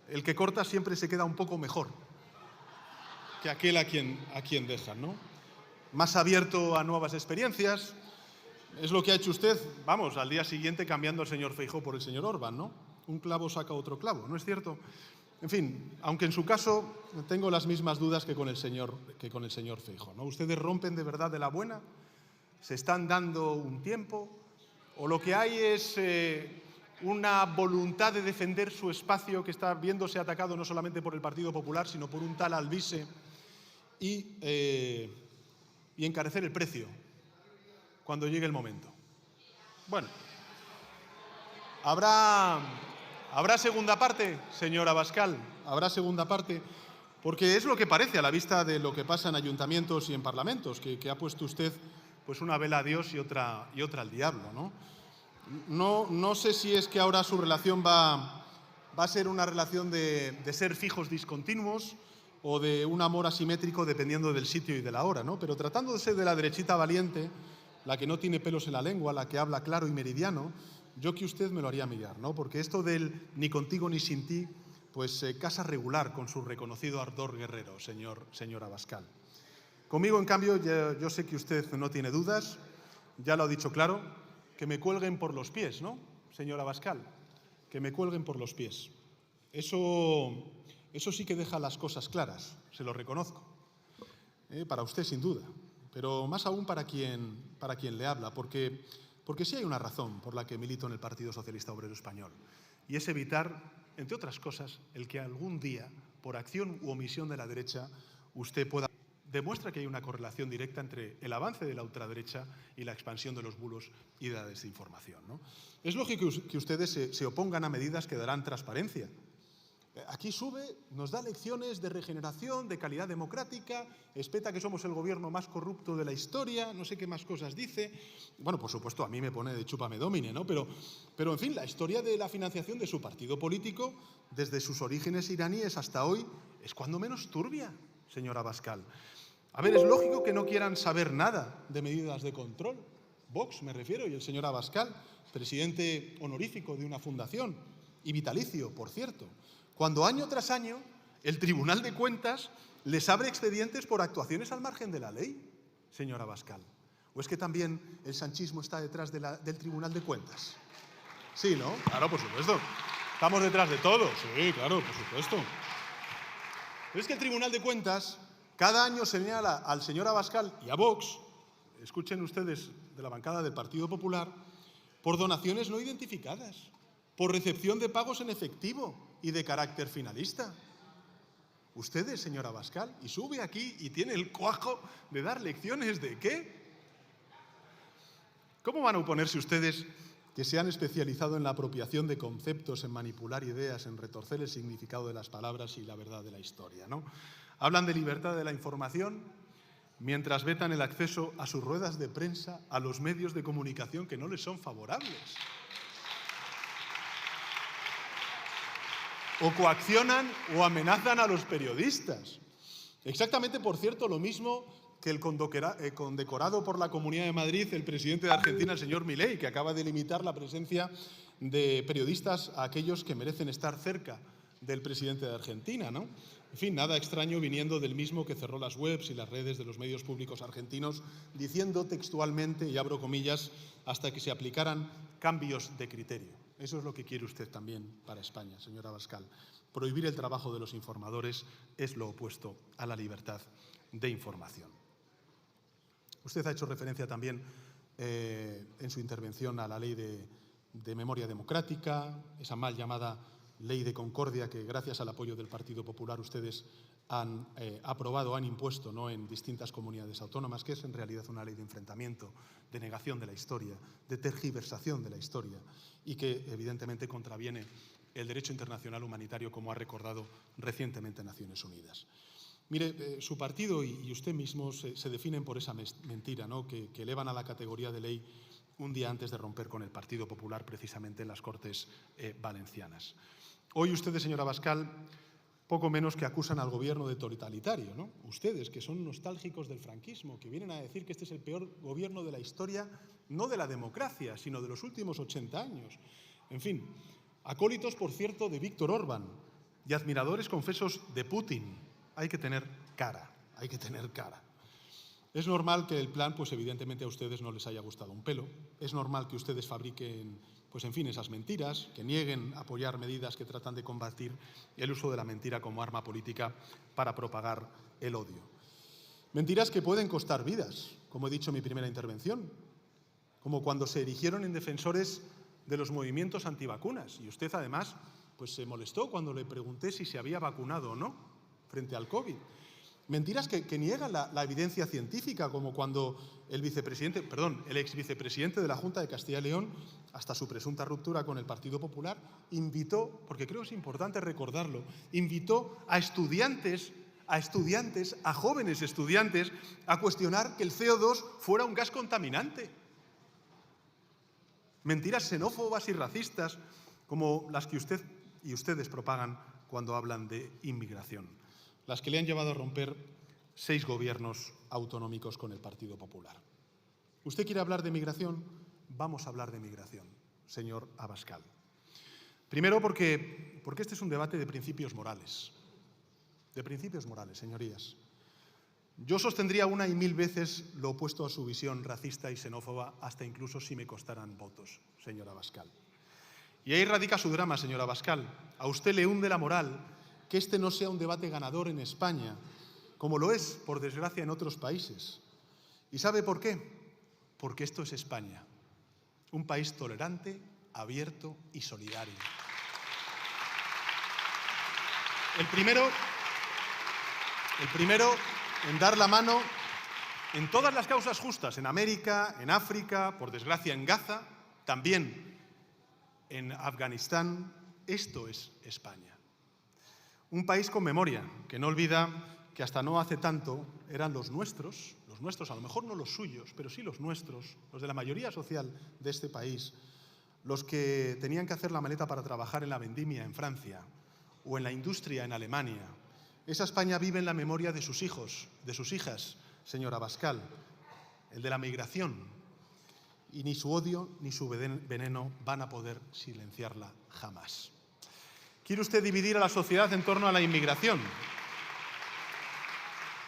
El que corta siempre se queda un poco mejor que aquel a quien dejan, ¿no? Más abierto a nuevas experiencias. Es lo que ha hecho usted, vamos, al día siguiente cambiando al señor Feijóo por el señor Orbán, ¿no? Un clavo saca otro clavo, ¿no es cierto? En fin, aunque en su caso tengo las mismas dudas que con el señor Feijóo, ¿no? ¿Ustedes rompen de verdad de la buena? ¿Se están dando un tiempo? ¿O lo que hay es una voluntad de defender su espacio que está viéndose atacado no solamente por el Partido Popular, sino por un tal Alvise y encarecer el precio cuando llegue el momento? Bueno, ¿habrá segunda parte, señora Abascal? ¿Habrá segunda parte? Porque es lo que parece a la vista de lo que pasa en ayuntamientos y en parlamentos, que ha puesto usted pues una vela a Dios y otra al diablo, ¿no? No sé si es que ahora su relación va a ser una relación de ser fijos discontinuos o de un amor asimétrico dependiendo del sitio y de la hora, ¿no? Pero tratándose de la derechita valiente, la que no tiene pelos en la lengua, la que habla claro y meridiano, yo que usted me lo haría mirar, ¿no? Porque esto del ni contigo ni sin ti, pues casa regular con su reconocido ardor guerrero, señor Abascal. Conmigo, en cambio, yo sé que usted no tiene dudas, ya lo ha dicho claro, que me cuelguen por los pies, ¿no, señora Abascal? Que me cuelguen por los pies. Eso sí que deja las cosas claras, se lo reconozco. Para usted, sin duda, pero más aún para quien le habla, porque sí hay una razón por la que milito en el Partido Socialista Obrero Español, y es evitar, entre otras cosas, el que algún día, por acción u omisión de la derecha, usted pueda... Demuestra que hay una correlación directa entre el avance de la ultraderecha y la expansión de los bulos y de la desinformación, ¿no? Es lógico que ustedes se opongan a medidas que darán transparencia. Aquí sube, nos da lecciones de regeneración, de calidad democrática, espeta que somos el gobierno más corrupto de la historia, no sé qué más cosas dice. Bueno, por supuesto, a mí me pone de chúpame domine, ¿no? Pero en fin, la historia de la financiación de su partido político, desde sus orígenes iraníes hasta hoy, es cuando menos turbia, señora Abascal. A ver, es lógico que no quieran saber nada de medidas de control. Vox, me refiero, y el señor Abascal, presidente honorífico de una fundación, y vitalicio, por cierto, cuando año tras año el Tribunal de Cuentas les abre expedientes por actuaciones al margen de la ley, señor Abascal. ¿O es que también el sanchismo está detrás del Tribunal de Cuentas? Sí, ¿no? Claro, por supuesto. Estamos detrás de todo. Sí, claro, por supuesto. Pero es que el Tribunal de Cuentas Cada año señala al señor Abascal y a Vox, escuchen ustedes, de la bancada del Partido Popular, por donaciones no identificadas, por recepción de pagos en efectivo y de carácter finalista. Ustedes, señor Abascal, y sube aquí y tiene el cuajo de dar lecciones ¿de qué? ¿Cómo van a oponerse ustedes que se han especializado en la apropiación de conceptos, en manipular ideas, en retorcer el significado de las palabras y la verdad de la historia, ¿no? Hablan de libertad de la información mientras vetan el acceso a sus ruedas de prensa, a los medios de comunicación que no les son favorables. O coaccionan o amenazan a los periodistas. Exactamente, por cierto, lo mismo que el condecorado por la Comunidad de Madrid, el presidente de Argentina, el señor Milei, que acaba de limitar la presencia de periodistas a aquellos que merecen estar cerca del presidente de Argentina, ¿no? En fin, nada extraño viniendo del mismo que cerró las webs y las redes de los medios públicos argentinos, diciendo textualmente, y abro comillas, hasta que se aplicaran cambios de criterio. Eso es lo que quiere usted también para España, señor Abascal. Prohibir el trabajo de los informadores es lo opuesto a la libertad de información. Usted ha hecho referencia también en su intervención a la ley de memoria democrática, esa mal llamada ley de concordia que gracias al apoyo del Partido Popular ustedes han aprobado, han impuesto, ¿no?, en distintas comunidades autónomas, que es en realidad una ley de enfrentamiento, de negación de la historia, de tergiversación de la historia y que evidentemente contraviene el derecho internacional humanitario, como ha recordado recientemente Naciones Unidas. Mire, su partido y usted mismo se definen por esa mentira, ¿no?, que elevan a la categoría de ley un día antes de romper con el Partido Popular precisamente en las Cortes valencianas. Hoy ustedes, señor Abascal, poco menos que acusan al gobierno de totalitario, ¿no? Ustedes, que son nostálgicos del franquismo, que vienen a decir que este es el peor gobierno de la historia, no de la democracia, sino de los últimos 80 años. En fin, acólitos, por cierto, de Víctor Orbán y admiradores confesos de Putin. Hay que tener cara, hay que tener cara. Es normal que el plan, pues evidentemente a ustedes no les haya gustado un pelo. Es normal que ustedes fabriquen, pues en fin, esas mentiras, que nieguen apoyar medidas que tratan de combatir el uso de la mentira como arma política para propagar el odio. Mentiras que pueden costar vidas, como he dicho en mi primera intervención, como cuando se erigieron en defensores de los movimientos antivacunas. Y usted, además, pues se molestó cuando le pregunté si se había vacunado o no frente al COVID. Mentiras que niegan la evidencia científica, como cuando el ex vicepresidente de la Junta de Castilla y León, hasta su presunta ruptura con el Partido Popular, invitó, porque creo que es importante recordarlo, invitó a estudiantes, a jóvenes estudiantes, a cuestionar que el CO2 fuera un gas contaminante. Mentiras xenófobas y racistas como las que usted y ustedes propagan cuando hablan de inmigración, las que le han llevado a romper 6 gobiernos autonómicos con el Partido Popular. ¿Usted quiere hablar de migración? Vamos a hablar de migración, señor Abascal. Primero porque este es un debate de principios morales. De principios morales, señorías. Yo sostendría una y mil veces lo opuesto a su visión racista y xenófoba, hasta incluso si me costaran votos, señor Abascal. Y ahí radica su drama, señor Abascal. A usted le hunde la moral que este no sea un debate ganador en España, como lo es, por desgracia, en otros países. ¿Y sabe por qué? Porque esto es España, un país tolerante, abierto y solidario. El primero en dar la mano en todas las causas justas, en América, en África, por desgracia en Gaza, también en Afganistán. Esto es España. Un país con memoria, que no olvida que hasta no hace tanto eran los nuestros, a lo mejor no los suyos, pero sí los nuestros, los de la mayoría social de este país, los que tenían que hacer la maleta para trabajar en la vendimia en Francia o en la industria en Alemania. Esa España vive en la memoria de sus hijos, de sus hijas, señor Abascal, el de la migración. Y ni su odio ni su veneno van a poder silenciarla jamás. Quiere usted dividir a la sociedad en torno a la inmigración.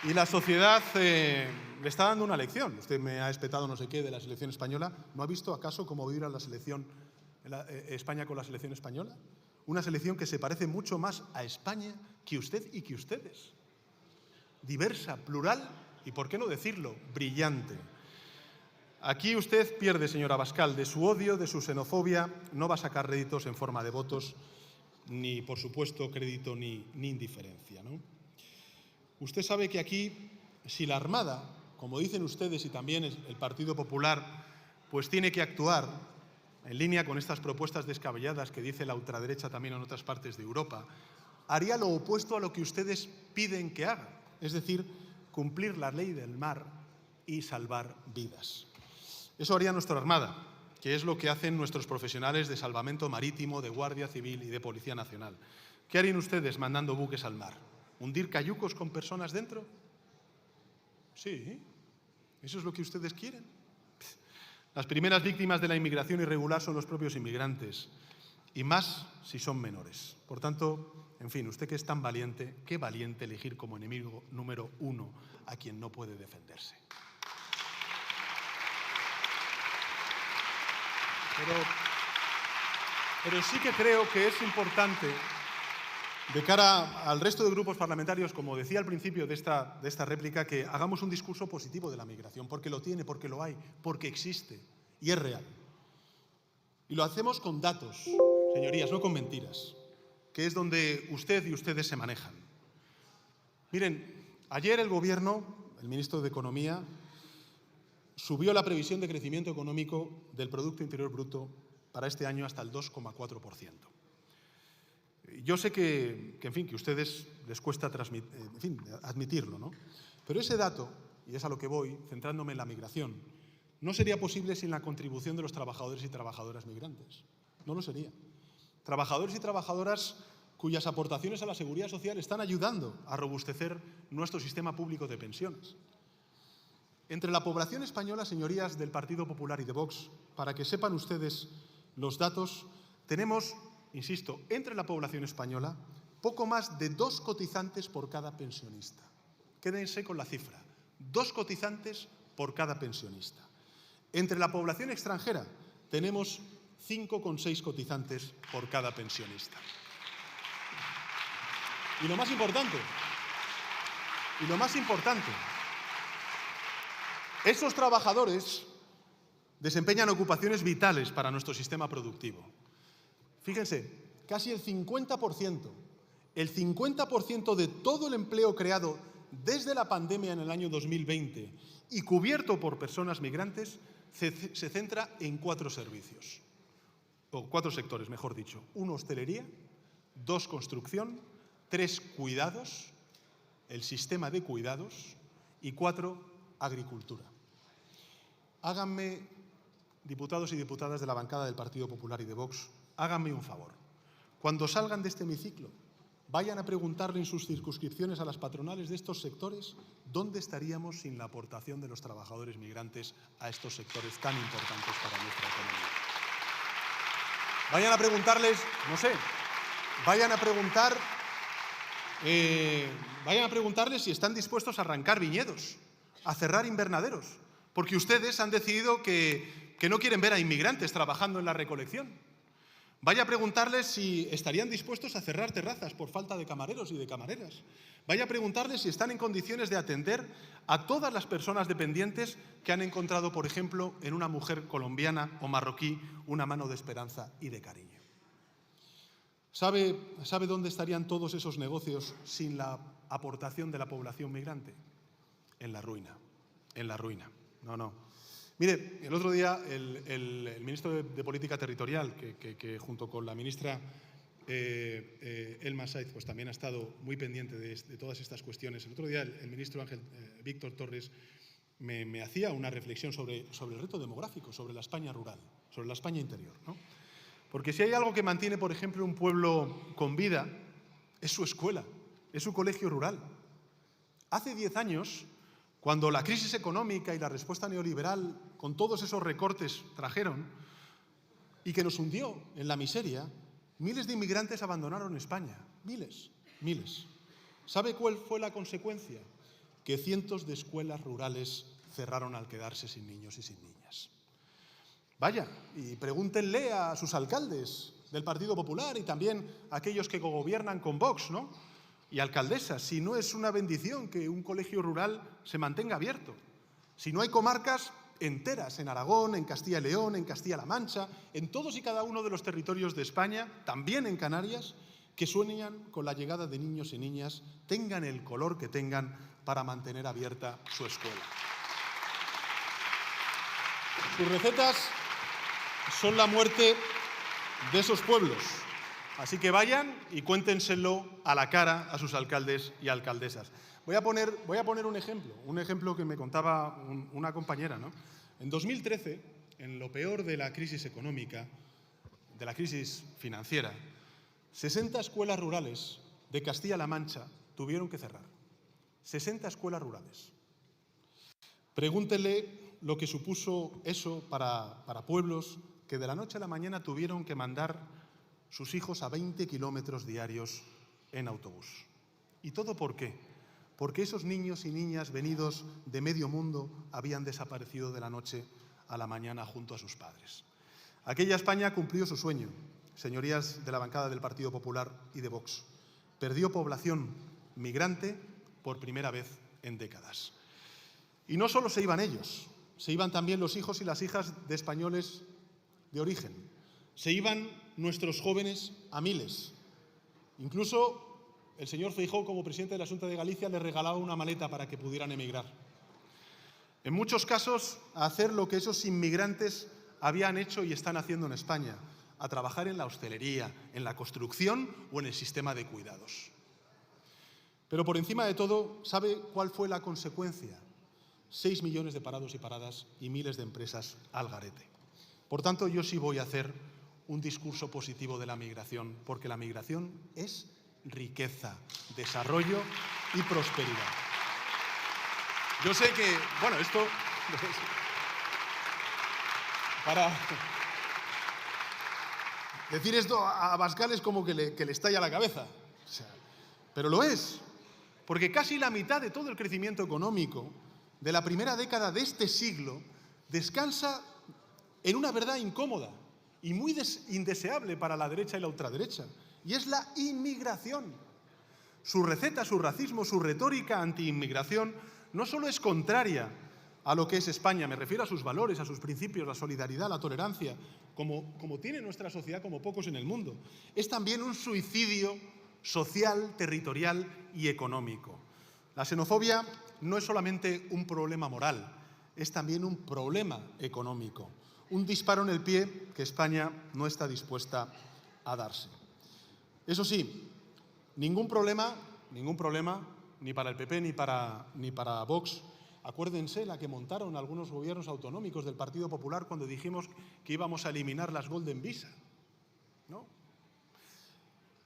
Y la sociedad le está dando una lección. Usted me ha espetado no sé qué de la selección española. ¿No ha visto acaso cómo vibra la selección España con la selección española? Una selección que se parece mucho más a España que usted y que ustedes. diversa, plural y, por qué no decirlo, brillante. Aquí usted pierde, señora Abascal, de su odio, de su xenofobia, no va a sacar réditos en forma de votos, ni, por supuesto, crédito ni indiferencia, ¿no? Usted sabe que aquí, si la Armada, como dicen ustedes y también el Partido Popular, pues tiene que actuar en línea con estas propuestas descabelladas que dice la ultraderecha también en otras partes de Europa, haría lo opuesto a lo que ustedes piden que haga, es decir, cumplir la ley del mar y salvar vidas. Eso haría nuestra Armada, que es lo que hacen nuestros profesionales de salvamento marítimo, de Guardia Civil y de Policía Nacional. ¿Qué harían ustedes mandando buques al mar? ¿Hundir cayucos con personas dentro? Sí, ¿eso es lo que ustedes quieren? Las primeras víctimas de la inmigración irregular son los propios inmigrantes, y más si son menores. Por tanto, en fin, usted que es tan valiente, qué valiente elegir como enemigo número 1 a quien no puede defenderse. Pero sí que creo que es importante, de cara al resto de grupos parlamentarios, como decía al principio de esta réplica, que hagamos un discurso positivo de la migración, porque lo tiene, porque lo hay, porque existe y es real. Y lo hacemos con datos, señorías, no con mentiras, que es donde usted y ustedes se manejan. Miren, ayer el Gobierno, el ministro de Economía, subió la previsión de crecimiento económico del Producto Interior Bruto para este año hasta el 2,4%. Yo sé que a ustedes les cuesta admitirlo, ¿no? Pero ese dato, y es a lo que voy, centrándome en la migración, no sería posible sin la contribución de los trabajadores y trabajadoras migrantes. No lo sería. Trabajadores y trabajadoras cuyas aportaciones a la seguridad social están ayudando a robustecer nuestro sistema público de pensiones. Entre la población española, señorías del Partido Popular y de Vox, para que sepan ustedes los datos, tenemos, insisto, entre la población española, poco más de 2 cotizantes por cada pensionista. Quédense con la cifra, 2 cotizantes por cada pensionista. Entre la población extranjera tenemos 5,6 cotizantes por cada pensionista. Y lo más importante, esos trabajadores desempeñan ocupaciones vitales para nuestro sistema productivo. Fíjense, casi el 50% de todo el empleo creado desde la pandemia en el año 2020 y cubierto por personas migrantes se centra en 4 servicios, o 4 sectores, mejor dicho. 1, hostelería; 2, construcción; 3, cuidados, el sistema de cuidados; y 4, agricultura. Háganme, diputados y diputadas de la bancada del Partido Popular y de Vox, háganme un favor. Cuando salgan de este hemiciclo, vayan a preguntarle en sus circunscripciones a las patronales de estos sectores dónde estaríamos sin la aportación de los trabajadores migrantes a estos sectores tan importantes para nuestra economía. Vayan a preguntarles, no sé, vayan a preguntarles si están dispuestos a arrancar viñedos, a cerrar invernaderos, porque ustedes han decidido que no quieren ver a inmigrantes trabajando en la recolección. Vaya a preguntarles si estarían dispuestos a cerrar terrazas por falta de camareros y de camareras. Vaya a preguntarles si están en condiciones de atender a todas las personas dependientes que han encontrado, por ejemplo, en una mujer colombiana o marroquí una mano de esperanza y de cariño. ¿Sabe dónde estarían todos esos negocios sin la aportación de la población migrante? En la ruina, en la ruina. No. Mire, el otro día el ministro de Política Territorial, que junto con la ministra Elma Saiz, pues también ha estado muy pendiente de todas estas cuestiones. El otro día el ministro Víctor Torres me hacía una reflexión sobre el reto demográfico, sobre la España rural, sobre la España interior, ¿no? Porque si hay algo que mantiene, por ejemplo, un pueblo con vida, es su escuela, es su colegio rural. Hace 10 años, cuando la crisis económica y la respuesta neoliberal, con todos esos recortes, trajeron y que nos hundió en la miseria, miles de inmigrantes abandonaron España. Miles. ¿Sabe cuál fue la consecuencia? Que cientos de escuelas rurales cerraron al quedarse sin niños y sin niñas. Vaya, y pregúntenle a sus alcaldes del Partido Popular y también a aquellos que gobiernan con Vox, ¿no? y alcaldesas, si no es una bendición que un colegio rural se mantenga abierto, si no hay comarcas enteras en Aragón, en Castilla y León, en Castilla-La Mancha, en todos y cada uno de los territorios de España, también en Canarias, que sueñan con la llegada de niños y niñas, tengan el color que tengan, para mantener abierta su escuela. Sus recetas son la muerte de esos pueblos. Así que vayan y cuéntenselo a la cara a sus alcaldes y alcaldesas. Voy a poner un ejemplo que me contaba una compañera, ¿no? En 2013, en lo peor de la crisis económica, de la crisis financiera, 60 escuelas rurales de Castilla-La Mancha tuvieron que cerrar. 60 escuelas rurales. Pregúntele lo que supuso eso para pueblos que de la noche a la mañana tuvieron que mandar sus hijos a 20 kilómetros diarios en autobús. ¿Y todo por qué? Porque esos niños y niñas venidos de medio mundo habían desaparecido de la noche a la mañana junto a sus padres. Aquella España cumplió su sueño, señorías de la bancada del Partido Popular y de Vox. Perdió población migrante por primera vez en décadas. Y no solo se iban ellos, se iban también los hijos y las hijas de españoles de origen. Se iban nuestros jóvenes a miles. Incluso el señor Feijóo, como presidente de la Xunta de Galicia, les regalaba una maleta para que pudieran emigrar. En muchos casos, a hacer lo que esos inmigrantes habían hecho y están haciendo en España, a trabajar en la hostelería, en la construcción o en el sistema de cuidados. Pero por encima de todo, ¿sabe cuál fue la consecuencia? 6 millones de parados y paradas y miles de empresas al garete. Por tanto, yo sí voy a hacer un discurso positivo de la migración, porque la migración es riqueza, desarrollo y prosperidad. Yo sé que, bueno, esto para decir esto a Abascal es como que le estalla la cabeza. O sea, pero lo es, porque casi la mitad de todo el crecimiento económico de la primera década de este siglo descansa en una verdad incómoda y muy indeseable para la derecha y la ultraderecha, y es la inmigración. Su receta, su racismo, su retórica anti-inmigración no solo es contraria a lo que es España, me refiero a sus valores, a sus principios, la solidaridad, la tolerancia, como tiene nuestra sociedad como pocos en el mundo, es también un suicidio social, territorial y económico. La xenofobia no es solamente un problema moral, es también un problema económico, un disparo en el pie que España no está dispuesta a darse. Eso sí, ningún problema, ni para el PP ni para Vox. Acuérdense la que montaron algunos gobiernos autonómicos del Partido Popular cuando dijimos que íbamos a eliminar las Golden Visa, ¿no?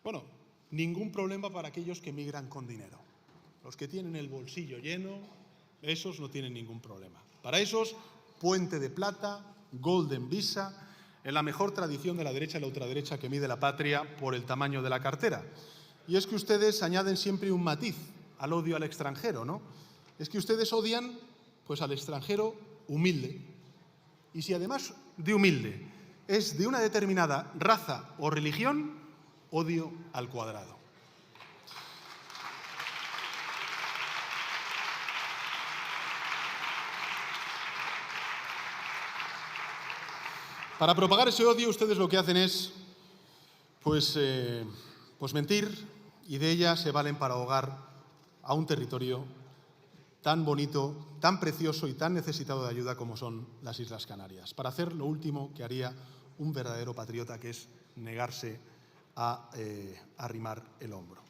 Bueno, ningún problema para aquellos que migran con dinero. Los que tienen el bolsillo lleno, esos no tienen ningún problema. Para esos, puente de plata, Golden Visa, en la mejor tradición de la derecha y la ultraderecha que mide la patria por el tamaño de la cartera. Y es que ustedes añaden siempre un matiz al odio al extranjero, ¿no? Es que ustedes odian, pues, al extranjero humilde. Y si además de humilde es de una determinada raza o religión, odio al cuadrado. Para propagar ese odio, ustedes lo que hacen es, pues mentir, y de ella se valen para ahogar a un territorio tan bonito, tan precioso y tan necesitado de ayuda como son las Islas Canarias, para hacer lo último que haría un verdadero patriota, que es negarse a arrimar el hombro.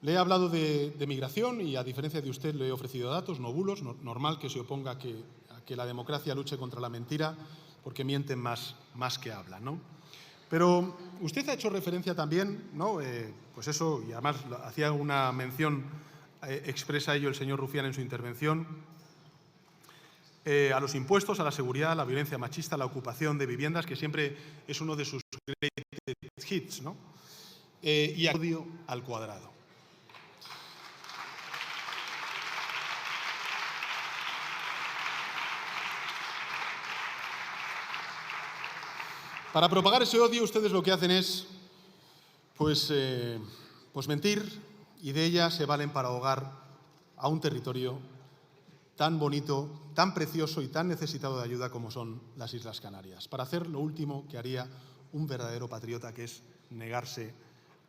Le he hablado de migración y, a diferencia de usted, le he ofrecido datos, no bulos. Normal que se oponga a que la democracia luche contra la mentira, porque mienten más que hablan, ¿no? Pero usted ha hecho referencia también, ¿no? Pues eso, y además hacía una mención expresa a ello el señor Rufián en su intervención, a los impuestos, a la seguridad, a la violencia machista, a la ocupación de viviendas, que siempre es uno de sus great hits, ¿no? Y al odio al cuadrado. Para propagar ese odio, ustedes lo que hacen es, pues mentir, y de ella se valen para ahogar a un territorio tan bonito, tan precioso y tan necesitado de ayuda como son las Islas Canarias, para hacer lo último que haría un verdadero patriota, que es negarse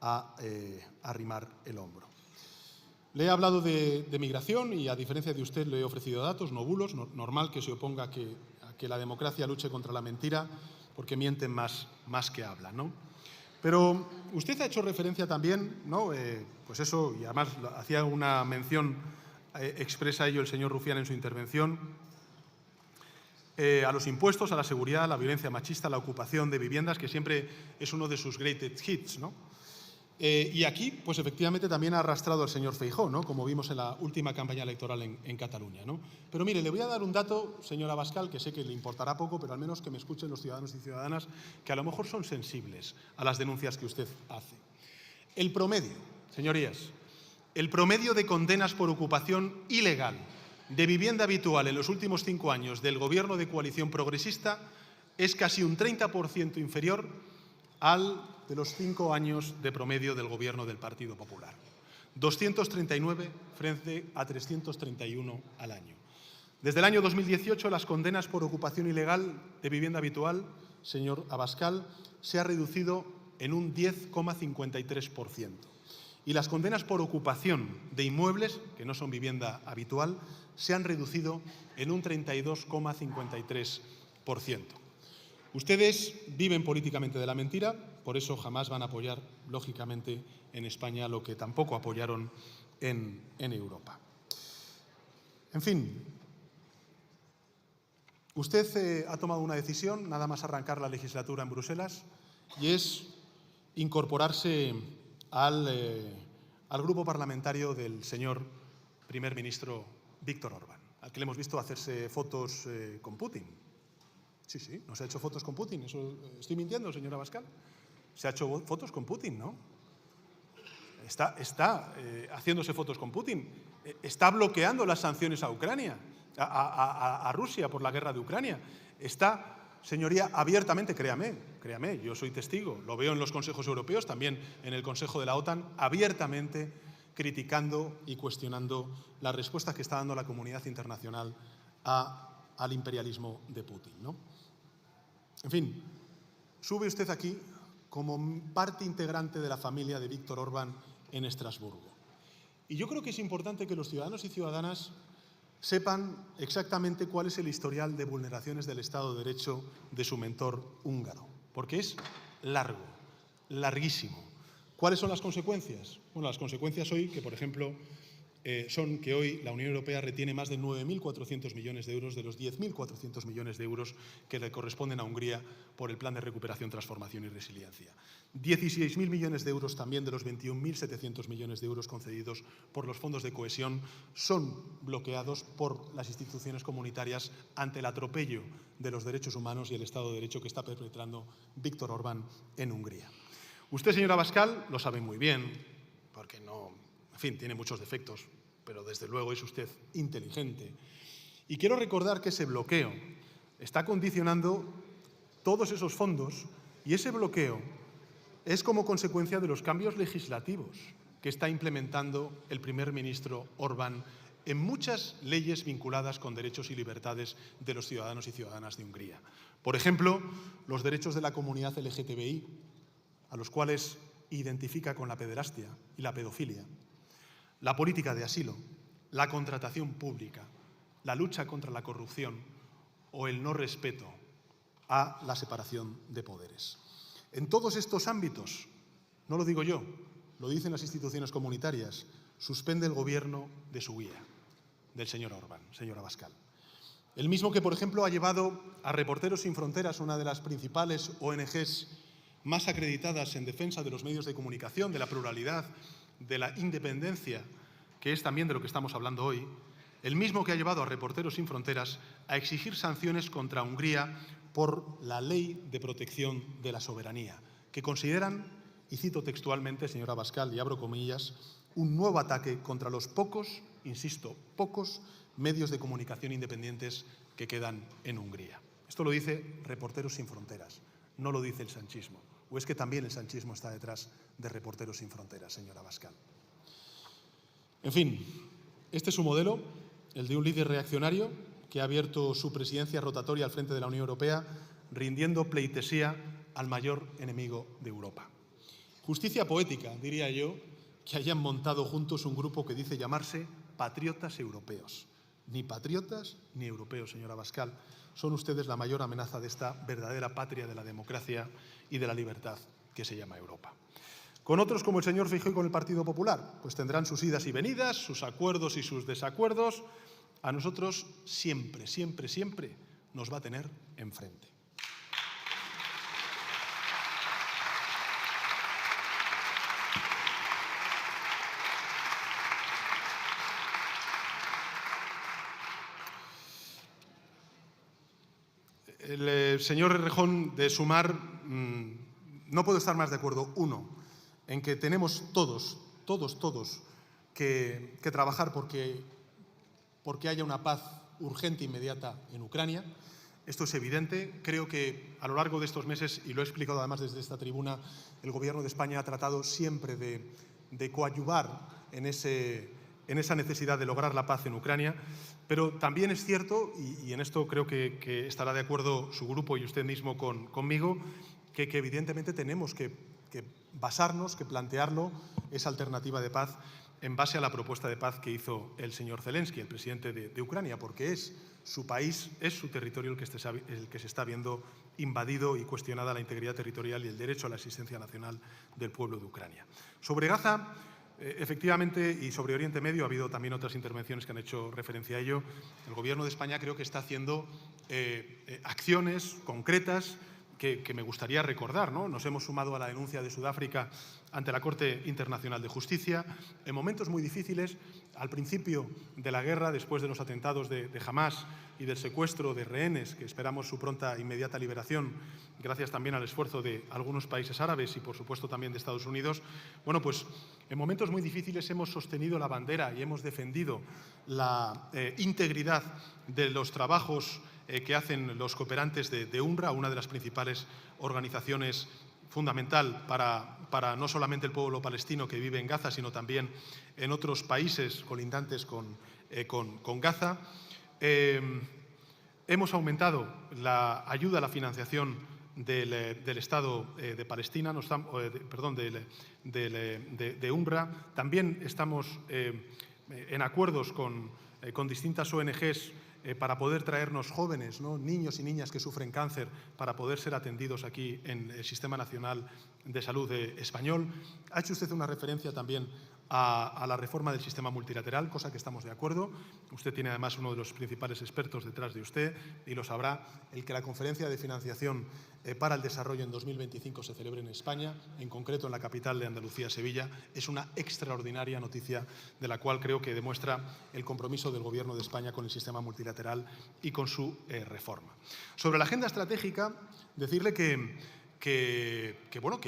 a arrimar el hombro. Le he hablado de migración y, a diferencia de usted, le he ofrecido datos, no bulos. Normal que se oponga a que la democracia luche contra la mentira, porque mienten más que hablan, ¿no? Pero usted ha hecho referencia también, ¿no? Pues eso, y además hacía una mención expresa a ello el señor Rufián en su intervención, a los impuestos, a la seguridad, a la violencia machista, a la ocupación de viviendas, que siempre es uno de sus greatest hits, ¿no? Y aquí, pues efectivamente, también ha arrastrado al señor Feijóo, ¿no? Como vimos en la última campaña electoral en Cataluña, ¿no? Pero mire, le voy a dar un dato, señor Abascal, que sé que le importará poco, pero al menos que me escuchen los ciudadanos y ciudadanas que a lo mejor son sensibles a las denuncias que usted hace. El promedio, señorías, el promedio de condenas por ocupación ilegal de vivienda habitual en los últimos 5 años del Gobierno de coalición progresista es casi un 30% inferior al de los 5 años de promedio del Gobierno del Partido Popular. 239 frente a 331 al año. Desde el año 2018, las condenas por ocupación ilegal de vivienda habitual, señor Abascal, se ha reducido en un 10,53%. Y las condenas por ocupación de inmuebles, que no son vivienda habitual, se han reducido en un 32,53%. Ustedes viven políticamente de la mentira, por eso jamás van a apoyar, lógicamente, en España lo que tampoco apoyaron en Europa. En fin, usted ha tomado una decisión, nada más arrancar la legislatura en Bruselas, y es incorporarse al grupo parlamentario del señor primer ministro Víctor Orbán, al que le hemos visto hacerse fotos con Putin. Sí, ¿no se ha hecho fotos con Putin? ¿Eso estoy mintiendo, señor Abascal? Se ha hecho fotos con Putin, ¿no? Está haciéndose fotos con Putin. Está bloqueando las sanciones a Ucrania, a Rusia por la guerra de Ucrania. Está, señoría, abiertamente, créame, yo soy testigo, lo veo en los consejos europeos, también en el Consejo de la OTAN, abiertamente criticando y cuestionando la respuesta que está dando la comunidad internacional al imperialismo de Putin, ¿no? En fin, sube usted aquí como parte integrante de la familia de Víctor Orbán en Estrasburgo. Y yo creo que es importante que los ciudadanos y ciudadanas sepan exactamente cuál es el historial de vulneraciones del Estado de Derecho de su mentor húngaro, porque es largo, larguísimo. ¿Cuáles son las consecuencias? Bueno, las consecuencias hoy, que por ejemplo son que hoy la Unión Europea retiene más de 9.400 millones de euros de los 10.400 millones de euros que le corresponden a Hungría por el Plan de Recuperación, Transformación y Resiliencia. 16.000 millones de euros también de los 21.700 millones de euros concedidos por los fondos de cohesión son bloqueados por las instituciones comunitarias ante el atropello de los derechos humanos y el Estado de Derecho que está perpetrando Víctor Orbán en Hungría. Usted, señor Abascal, lo sabe muy bien, porque no, en fin, tiene muchos defectos, pero desde luego es usted inteligente. Y quiero recordar que ese bloqueo está condicionando todos esos fondos y ese bloqueo es como consecuencia de los cambios legislativos que está implementando el primer ministro Orbán en muchas leyes vinculadas con derechos y libertades de los ciudadanos y ciudadanas de Hungría. Por ejemplo, los derechos de la comunidad LGTBI, a los cuales identifica con la pederastia y la pedofilia, la política de asilo, la contratación pública, la lucha contra la corrupción o el no respeto a la separación de poderes. En todos estos ámbitos, no lo digo yo, lo dicen las instituciones comunitarias, suspende el gobierno de su guía, del señor Orbán, señor Abascal. El mismo que, por ejemplo, ha llevado a Reporteros Sin Fronteras, una de las principales ONGs más acreditadas en defensa de los medios de comunicación, de la pluralidad, de la independencia, que es también de lo que estamos hablando hoy, el mismo que ha llevado a Reporteros Sin Fronteras a exigir sanciones contra Hungría por la Ley de Protección de la Soberanía, que consideran, y cito textualmente, señor Abascal, y abro comillas, un nuevo ataque contra los pocos, insisto, pocos medios de comunicación independientes que quedan en Hungría. Esto lo dice Reporteros Sin Fronteras, no lo dice el sanchismo. ¿O es que también el sanchismo está detrás de Reporteros Sin Fronteras, señor Abascal? En fin, este es su modelo, el de un líder reaccionario que ha abierto su presidencia rotatoria al frente de la Unión Europea, rindiendo pleitesía al mayor enemigo de Europa. Justicia poética, diría yo, que hayan montado juntos un grupo que dice llamarse patriotas europeos. Ni patriotas ni europeos, señora Abascal. Son ustedes la mayor amenaza de esta verdadera patria de la democracia y de la libertad que se llama Europa. Con otros, como el señor Feijóo y con el Partido Popular, pues tendrán sus idas y venidas, sus acuerdos y sus desacuerdos. A nosotros siempre, siempre, siempre nos va a tener enfrente. El señor Errejón de Sumar, no puedo estar más de acuerdo, uno, en que tenemos todos que trabajar porque haya una paz urgente e inmediata en Ucrania. Esto es evidente. Creo que a lo largo de estos meses, y lo he explicado además desde esta tribuna, el Gobierno de España ha tratado siempre de coadyuvar en esa necesidad de lograr la paz en Ucrania. Pero también es cierto, y en esto creo que estará de acuerdo su grupo y usted mismo conmigo, que evidentemente tenemos que basarnos, que plantearlo, esa alternativa de paz, en base a la propuesta de paz que hizo el señor Zelensky, el presidente de Ucrania, porque es su país, es su territorio el que se está viendo invadido y cuestionada la integridad territorial y el derecho a la existencia nacional del pueblo de Ucrania. Sobre Gaza, efectivamente, y sobre Oriente Medio, ha habido también otras intervenciones que han hecho referencia a ello. El Gobierno de España creo que está haciendo acciones concretas que me gustaría recordar, ¿no? Nos hemos sumado a la denuncia de Sudáfrica ante la Corte Internacional de Justicia en momentos muy difíciles, al principio de la guerra, después de los atentados de Hamás y del secuestro de rehenes, que esperamos su pronta e inmediata liberación, gracias también al esfuerzo de algunos países árabes y, por supuesto, también de Estados Unidos. Bueno, pues en momentos muy difíciles hemos sostenido la bandera y hemos defendido la integridad de los trabajos que hacen los cooperantes de UNRWA, una de las principales organizaciones fundamental para no solamente el pueblo palestino que vive en Gaza, sino también en otros países colindantes con Gaza. Hemos aumentado la ayuda a la financiación del Estado de Palestina, de UNRWA. También estamos en acuerdos con distintas ONGs para poder traernos jóvenes, ¿no?, niños y niñas que sufren cáncer, para poder ser atendidos aquí en el Sistema Nacional de Salud español. Ha hecho usted una referencia también a la reforma del sistema multilateral, cosa que estamos de acuerdo. Usted tiene además uno de los principales expertos detrás de usted y lo sabrá. El que la conferencia de financiación para el desarrollo en 2025 se celebre en España, en concreto en la capital de Andalucía, Sevilla, es una extraordinaria noticia de la cual creo que demuestra el compromiso del Gobierno de España con el sistema multilateral y con su reforma. Sobre la agenda estratégica, decirle que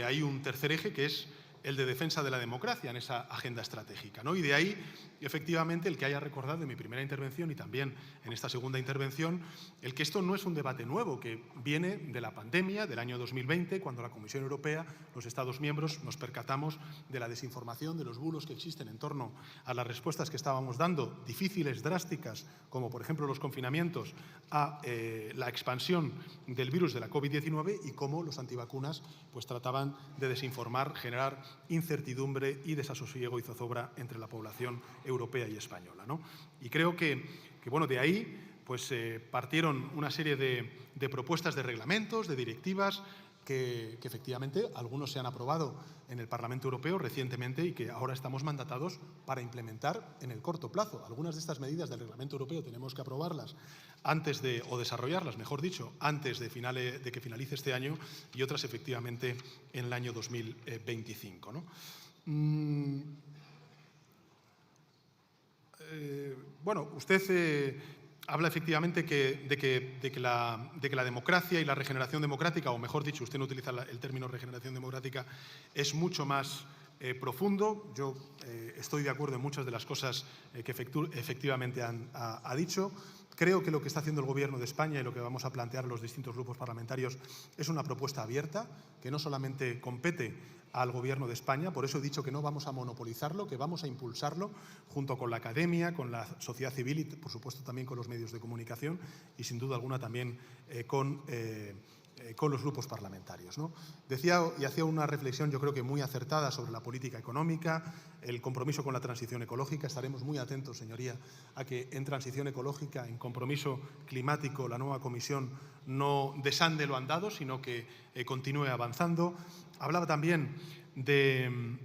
hay un tercer eje, que es el de defensa de la democracia en esa agenda estratégica, ¿no? Y de ahí, efectivamente, el que haya recordado en mi primera intervención y también en esta segunda intervención, el que esto no es un debate nuevo, que viene de la pandemia del año 2020, cuando la Comisión Europea, los Estados miembros, nos percatamos de la desinformación, de los bulos que existen en torno a las respuestas que estábamos dando, difíciles, drásticas, como por ejemplo los confinamientos, a la expansión del virus de la COVID-19 y cómo los antivacunas pues trataban de desinformar, generar incertidumbre y desasosiego y zozobra entre la población europea y española, ¿no? Y creo que de ahí pues partieron una serie de propuestas de reglamentos, de directivas, que efectivamente algunos se han aprobado en el Parlamento Europeo recientemente y que ahora estamos mandatados para implementar en el corto plazo. Algunas de estas medidas del Reglamento Europeo tenemos que aprobarlas o desarrollarlas, mejor dicho, antes de que finalice este año, y otras efectivamente en el año 2025, ¿no? Usted habla efectivamente de que la democracia y la regeneración democrática, o mejor dicho, usted no utiliza el término regeneración democrática, es mucho más profundo. Yo estoy de acuerdo en muchas de las cosas que efectivamente ha dicho. Creo que lo que está haciendo el Gobierno de España y lo que vamos a plantear los distintos grupos parlamentarios es una propuesta abierta, que no solamente compete al Gobierno de España, por eso he dicho que no vamos a monopolizarlo, que vamos a impulsarlo junto con la academia, con la sociedad civil y, por supuesto, también con los medios de comunicación y, sin duda alguna, también con los grupos parlamentarios, ¿no? Decía y hacía una reflexión, yo creo que muy acertada, sobre la política económica, el compromiso con la transición ecológica. Estaremos muy atentos, señoría, a que en transición ecológica, en compromiso climático, la nueva Comisión no desande lo andado, sino que continúe avanzando. Hablaba también de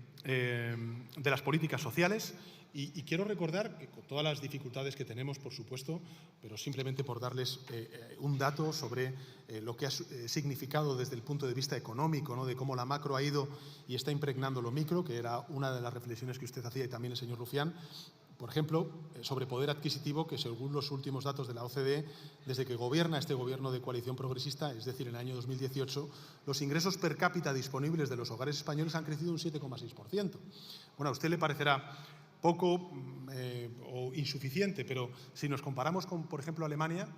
las políticas sociales. Y quiero recordar que, con todas las dificultades que tenemos, por supuesto, pero simplemente por darles un dato sobre lo que ha significado desde el punto de vista económico, ¿no?, de cómo la macro ha ido y está impregnando lo micro, que era una de las reflexiones que usted hacía y también el señor Rufián. Por ejemplo, sobre poder adquisitivo, que según los últimos datos de la OCDE, desde que gobierna este Gobierno de coalición progresista, es decir, en el año 2018, los ingresos per cápita disponibles de los hogares españoles han crecido un 7,6%. Bueno, a usted le parecerá poco o insuficiente, pero si nos comparamos con, por ejemplo, Alemania,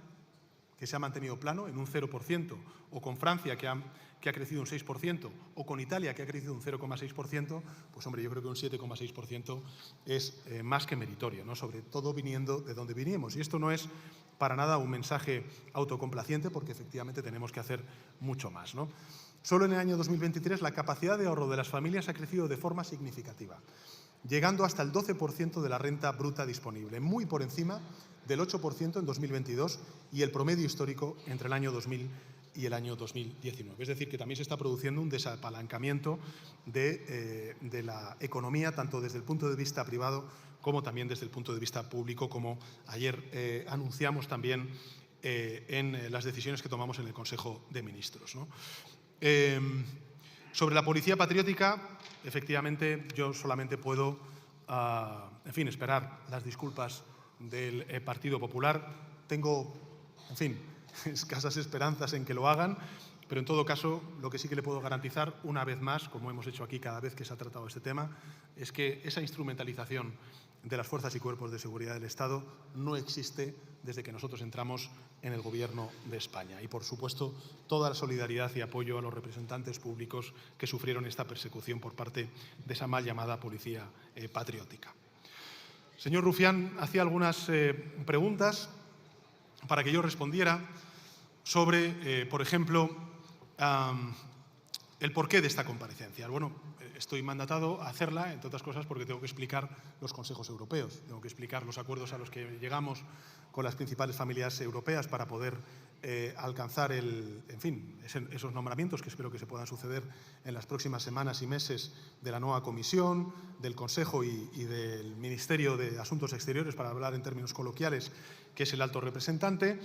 que se ha mantenido plano en un 0%, o con Francia, que ha crecido un 6%, o con Italia, que ha crecido un 0,6%, pues, hombre, yo creo que un 7,6% es más que meritorio, ¿no?, sobre todo viniendo de donde vinimos. Y esto no es para nada un mensaje autocomplaciente, porque efectivamente tenemos que hacer mucho más, ¿no? Solo en el año 2023 la capacidad de ahorro de las familias ha crecido de forma significativa, llegando hasta el 12% de la renta bruta disponible, muy por encima del 8% en 2022 y el promedio histórico entre el año 2000 y el año 2019. Es decir, que también se está produciendo un desapalancamiento de la economía, tanto desde el punto de vista privado como también desde el punto de vista público, como ayer anunciamos también en las decisiones que tomamos en el Consejo de Ministros, ¿no? Sobre la policía patriótica, efectivamente, yo solamente puedo, esperar las disculpas del Partido Popular. Tengo, escasas esperanzas en que lo hagan, pero en todo caso, lo que sí que le puedo garantizar, una vez más, como hemos hecho aquí cada vez que se ha tratado este tema, es que esa instrumentalización de las fuerzas y cuerpos de seguridad del Estado no existe desde que nosotros entramos en el Gobierno de España. Y, por supuesto, toda la solidaridad y apoyo a los representantes públicos que sufrieron esta persecución por parte de esa mal llamada policía patriótica. Señor Rufián hacía algunas preguntas para que yo respondiera sobre, por ejemplo, el porqué de esta comparecencia. Bueno, estoy mandatado a hacerla, entre otras cosas, porque tengo que explicar los consejos europeos, tengo que explicar los acuerdos a los que llegamos con las principales familias europeas para poder alcanzar esos nombramientos que espero que se puedan suceder en las próximas semanas y meses de la nueva Comisión, del Consejo y del Ministerio de Asuntos Exteriores, para hablar en términos coloquiales, que es el alto representante.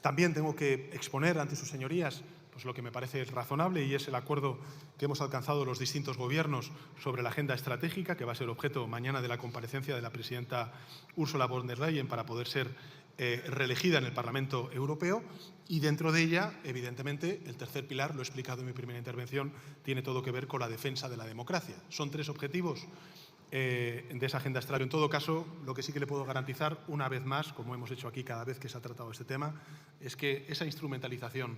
También tengo que exponer ante sus señorías pues lo que me parece razonable, y es el acuerdo que hemos alcanzado los distintos gobiernos sobre la agenda estratégica, que va a ser objeto mañana de la comparecencia de la presidenta Ursula von der Leyen para poder ser reelegida en el Parlamento Europeo. Y dentro de ella, evidentemente, el tercer pilar, lo he explicado en mi primera intervención, tiene todo que ver con la defensa de la democracia. Son tres objetivos de esa agenda estratégica. En todo caso, lo que sí que le puedo garantizar, una vez más, como hemos hecho aquí cada vez que se ha tratado este tema, es que esa instrumentalización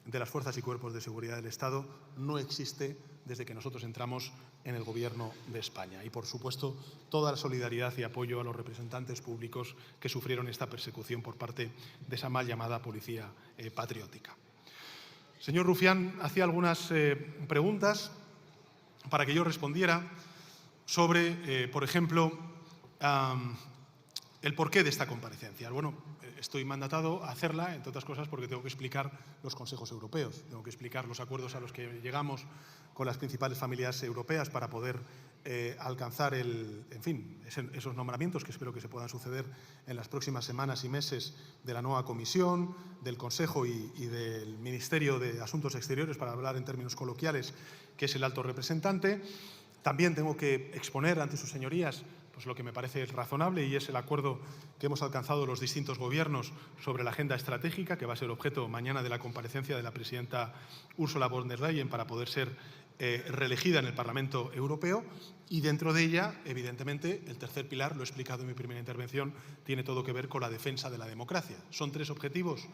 de las fuerzas y cuerpos de seguridad del Estado no existe desde que nosotros entramos en el Gobierno de España. Y, por supuesto, toda la solidaridad y apoyo a los representantes públicos que sufrieron esta persecución por parte de esa mal llamada policía patriótica. Señor Rufián hacía algunas preguntas para que yo respondiera sobre, por ejemplo, el porqué de esta comparecencia. Bueno, estoy mandatado a hacerla, entre otras cosas, porque tengo que explicar los consejos europeos, tengo que explicar los acuerdos a los que llegamos con las principales familias europeas para poder alcanzar esos nombramientos que espero que se puedan suceder en las próximas semanas y meses de la nueva Comisión, del Consejo y del Ministerio de Asuntos Exteriores, para hablar en términos coloquiales, que es el alto representante. También tengo que exponer ante sus señorías pues lo que me parece razonable, y es el acuerdo que hemos alcanzado los distintos gobiernos sobre la agenda estratégica, que va a ser objeto mañana de la comparecencia de la presidenta Ursula von der Leyen para poder ser reelegida en el Parlamento Europeo. Y dentro de ella, evidentemente, el tercer pilar, lo he explicado en mi primera intervención, tiene todo que ver con la defensa de la democracia. Son 3 objetivos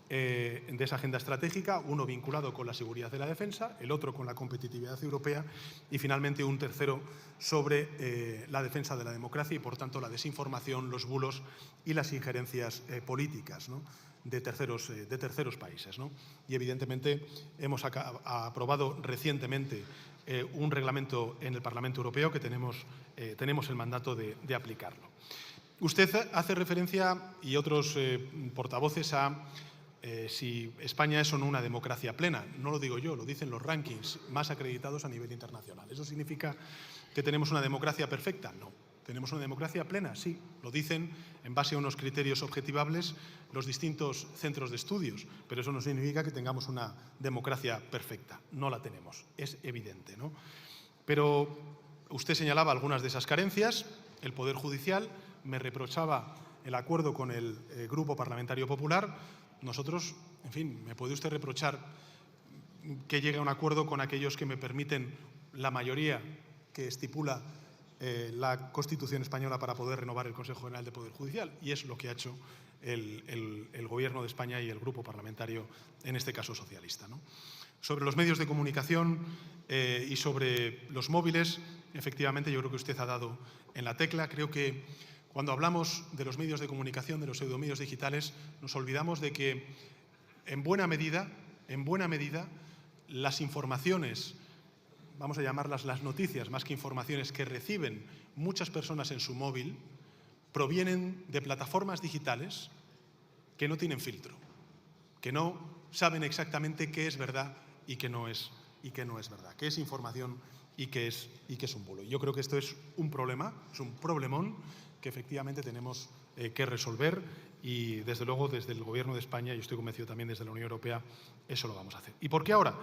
de esa agenda estratégica, uno vinculado con la seguridad de la defensa, el otro con la competitividad europea y finalmente un tercero sobre la defensa de la democracia y, por tanto, la desinformación, los bulos y las injerencias políticas, ¿no?, de terceros países, ¿no? Y, evidentemente, hemos aprobado recientemente un reglamento en el Parlamento Europeo que tenemos el mandato de aplicarlo. Usted hace referencia, y otros portavoces, a si España es o no una democracia plena. No lo digo yo, lo dicen los rankings más acreditados a nivel internacional. ¿Eso significa que tenemos una democracia perfecta? No. ¿Tenemos una democracia plena? Sí. Lo dicen en base a unos criterios objetivables los distintos centros de estudios, pero eso no significa que tengamos una democracia perfecta. No la tenemos, es evidente, ¿no? Pero usted señalaba algunas de esas carencias. El Poder Judicial me reprochaba el acuerdo con el Grupo Parlamentario Popular. Nosotros, en fin, me puede usted reprochar que llegue a un acuerdo con aquellos que me permiten la mayoría que estipula la Constitución española para poder renovar el Consejo General de Poder Judicial, y es lo que ha hecho el Gobierno de España y el Grupo Parlamentario, en este caso socialista, ¿no? Sobre los medios de comunicación y sobre los móviles, efectivamente, yo creo que usted ha dado en la tecla. Creo que cuando hablamos de los medios de comunicación, de los pseudomedios digitales, nos olvidamos de que, en buena medida, las informaciones, vamos a llamarlas las noticias, más que informaciones, que reciben muchas personas en su móvil, provienen de plataformas digitales que no tienen filtro, que no saben exactamente qué es verdad y qué no es verdad, qué es información y qué es un bulo. Yo creo que esto es un problema, es un problemón que efectivamente tenemos que resolver, y desde luego desde el Gobierno de España, y estoy convencido también desde la Unión Europea, eso lo vamos a hacer. ¿Y por qué ahora?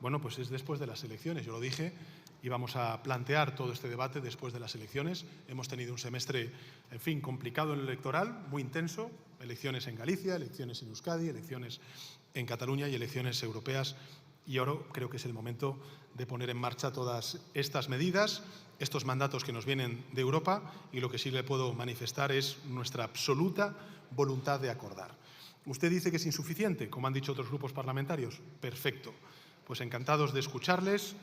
Bueno, pues es después de las elecciones. Yo lo dije, íbamos a plantear todo este debate después de las elecciones. Hemos tenido un semestre, en fin, complicado en lo electoral, muy intenso, elecciones en Galicia, elecciones en Euskadi, elecciones en Cataluña y elecciones europeas. Y ahora creo que es el momento de poner en marcha todas estas medidas, estos mandatos que nos vienen de Europa, y lo que sí le puedo manifestar es nuestra absoluta voluntad de acordar. Usted dice que es insuficiente, como han dicho otros grupos parlamentarios. Perfecto. Pues encantados de escucharles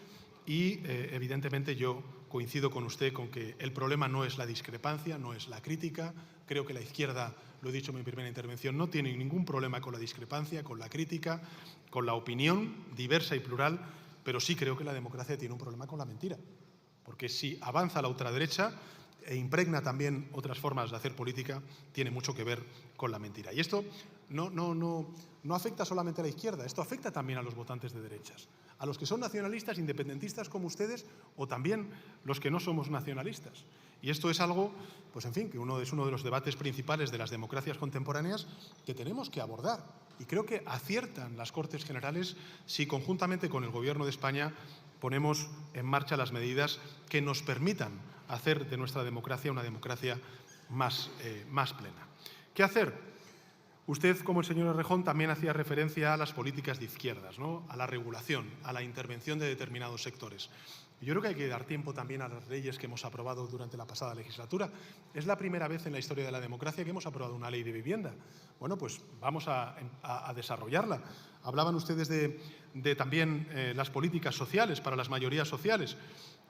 y, evidentemente, yo coincido con usted con que el problema no es la discrepancia, no es la crítica. Creo que la izquierda, lo he dicho en mi primera intervención, no tiene ningún problema con la discrepancia, con la crítica, con la opinión diversa y plural, pero sí creo que la democracia tiene un problema con la mentira. Porque si avanza la ultraderecha e impregna también otras formas de hacer política, tiene mucho que ver con la mentira. Y esto no afecta solamente a la izquierda, esto afecta también a los votantes de derechas, a los que son nacionalistas, independentistas como ustedes, o también los que no somos nacionalistas. Y esto es algo, pues en fin, que es uno de los debates principales de las democracias contemporáneas que tenemos que abordar. Y creo que aciertan las Cortes Generales si, conjuntamente con el Gobierno de España, ponemos en marcha las medidas que nos permitan hacer de nuestra democracia una democracia más plena. ¿Qué hacer? Usted, como el señor Errejón, también hacía referencia a las políticas de izquierdas, ¿no?, a la regulación, a la intervención de determinados sectores. Yo creo que hay que dar tiempo también a las leyes que hemos aprobado durante la pasada legislatura. Es la primera vez en la historia de la democracia que hemos aprobado una ley de vivienda. Bueno, pues vamos a desarrollarla. Hablaban ustedes de también las políticas sociales para las mayorías sociales.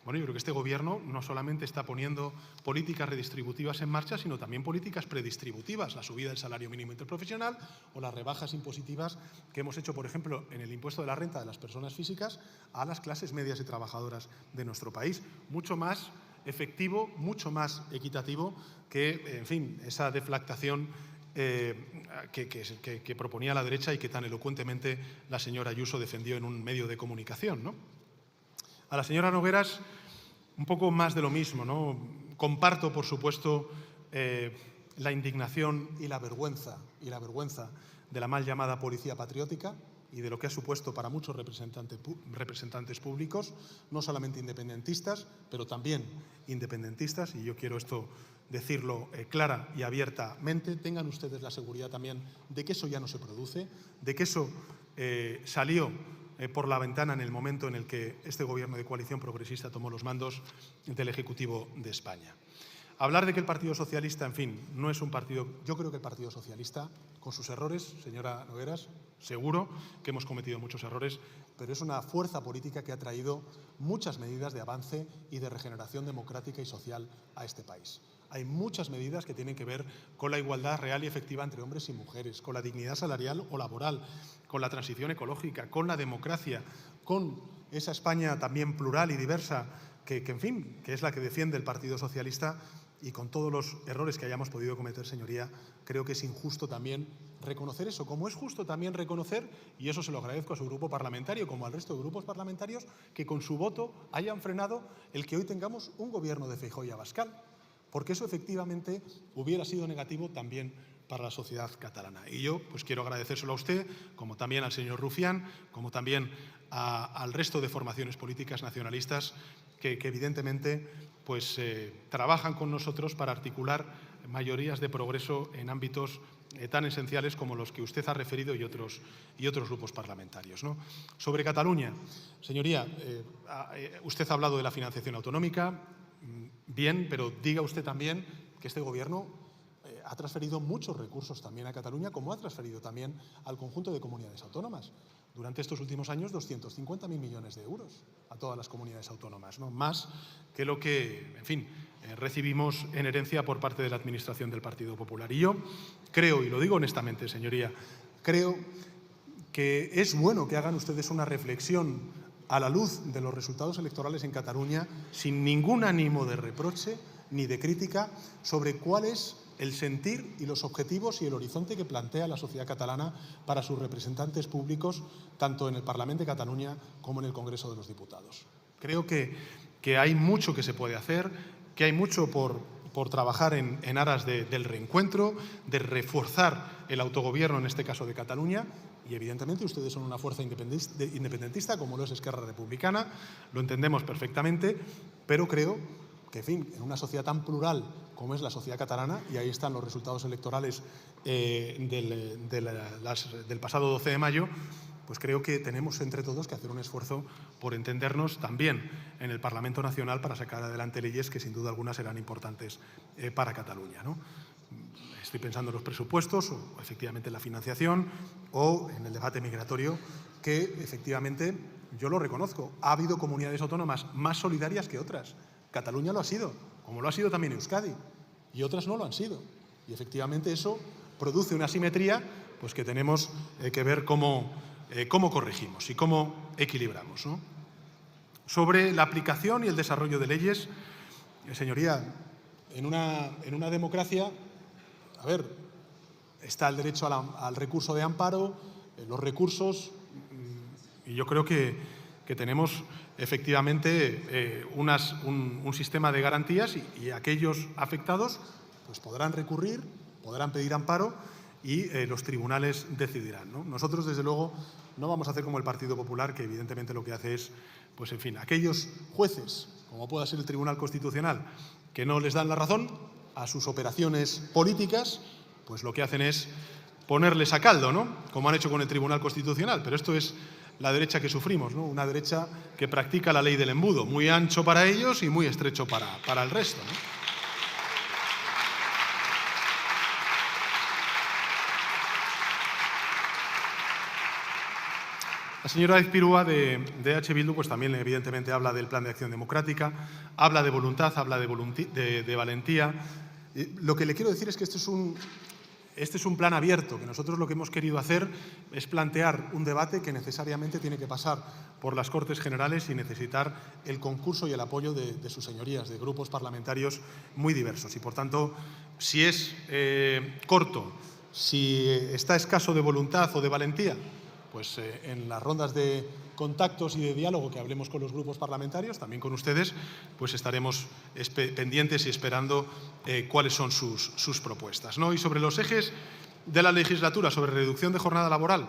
Bueno, yo creo que este Gobierno no solamente está poniendo políticas redistributivas en marcha, sino también políticas predistributivas, la subida del salario mínimo interprofesional o las rebajas impositivas que hemos hecho, por ejemplo, en el impuesto de la renta de las personas físicas a las clases medias y trabajadoras de nuestro país. Mucho más efectivo, mucho más equitativo que, en fin, esa deflactación que proponía la derecha y que tan elocuentemente la señora Ayuso defendió en un medio de comunicación, ¿no? A la señora Nogueras, un poco más de lo mismo, ¿no? Comparto, por supuesto, la indignación y la vergüenza de la mal llamada policía patriótica. y de lo que ha supuesto para muchos representantes públicos, no solamente independentistas, pero también independentistas, y yo quiero esto decirlo clara y abiertamente. Tengan ustedes la seguridad también de que eso ya no se produce, de que eso salió por la ventana en el momento en el que este Gobierno de coalición progresista tomó los mandos del Ejecutivo de España. Hablar de que el Partido Socialista, en fin, no es un partido… Yo creo que el Partido Socialista, con sus errores, señora Nogueras, seguro que hemos cometido muchos errores, pero es una fuerza política que ha traído muchas medidas de avance y de regeneración democrática y social a este país. Hay muchas medidas que tienen que ver con la igualdad real y efectiva entre hombres y mujeres, con la dignidad salarial o laboral, con la transición ecológica, con la democracia, con esa España también plural y diversa que es la que defiende el Partido Socialista. Y con todos los errores que hayamos podido cometer, señoría, creo que es injusto también reconocer eso, como es justo también reconocer, y eso se lo agradezco a su grupo parlamentario, como al resto de grupos parlamentarios, que con su voto hayan frenado el que hoy tengamos un gobierno de Feijóo y Abascal, porque eso efectivamente hubiera sido negativo también para la sociedad catalana. Y yo pues quiero agradecérselo a usted, como también al señor Rufián, como también al resto de formaciones políticas nacionalistas que evidentemente pues trabajan con nosotros para articular mayorías de progreso en ámbitos tan esenciales como los que usted ha referido y otros grupos parlamentarios, ¿no? Sobre Cataluña, señoría, usted ha hablado de la financiación autonómica, bien, pero diga usted también que este Gobierno ha transferido muchos recursos también a Cataluña, como ha transferido también al conjunto de comunidades autónomas. Durante estos últimos años, 250.000 millones de euros a todas las comunidades autónomas, ¿no? Más que lo que, en fin, recibimos en herencia por parte de la Administración del Partido Popular. Y yo creo, y lo digo honestamente, señoría, creo que es bueno que hagan ustedes una reflexión a la luz de los resultados electorales en Cataluña, sin ningún ánimo de reproche ni de crítica, sobre cuál es el sentir y los objetivos y el horizonte que plantea la sociedad catalana para sus representantes públicos, tanto en el Parlamento de Cataluña como en el Congreso de los Diputados. Creo que hay mucho que se puede hacer, que hay mucho por trabajar en aras del reencuentro, de reforzar el autogobierno, en este caso de Cataluña, y evidentemente ustedes son una fuerza independentista, como lo es Esquerra Republicana, lo entendemos perfectamente, pero creo que, en fin, en una sociedad tan plural como es la sociedad catalana, y ahí están los resultados electorales del pasado 12 de mayo, pues creo que tenemos entre todos que hacer un esfuerzo por entendernos también en el Parlamento Nacional para sacar adelante leyes que sin duda alguna serán importantes para Cataluña, ¿no? Estoy pensando en los presupuestos, o efectivamente en la financiación, o en el debate migratorio, que efectivamente, yo lo reconozco, ha habido comunidades autónomas más solidarias que otras. Cataluña lo ha sido, como lo ha sido también Euskadi, y otras no lo han sido. Y efectivamente eso produce una asimetría pues, que tenemos que ver cómo corregimos y cómo equilibramos, ¿no? Sobre la aplicación y el desarrollo de leyes, señoría, en una democracia, a ver, está el derecho al recurso de amparo, los recursos, y yo creo que tenemos efectivamente un sistema de garantías y aquellos afectados pues podrán recurrir, podrán pedir amparo y los tribunales decidirán, ¿no? Nosotros, desde luego, no vamos a hacer como el Partido Popular, que evidentemente lo que hace es, pues en fin, aquellos jueces, como pueda ser el Tribunal Constitucional, que no les dan la razón a sus operaciones políticas, pues lo que hacen es ponerles a caldo, ¿no? Como han hecho con el Tribunal Constitucional. Pero esto es la derecha que sufrimos, ¿no? Una derecha que practica la ley del embudo, muy ancho para ellos y muy estrecho para el resto, ¿no? La señora Aizpurua de EH Bildu pues también evidentemente habla del Plan de Acción Democrática, habla de voluntad, habla de valentía. Lo que le quiero decir es que este es un plan abierto, que nosotros lo que hemos querido hacer es plantear un debate que necesariamente tiene que pasar por las Cortes Generales y necesitar el concurso y el apoyo de sus señorías, de grupos parlamentarios muy diversos. Y, por tanto, si es corto, si está escaso de voluntad o de valentía, pues en las rondas de contactos y de diálogo que hablemos con los grupos parlamentarios, también con ustedes, pues estaremos pendientes y esperando cuáles son sus propuestas, ¿no? Y sobre los ejes de la legislatura, sobre reducción de jornada laboral,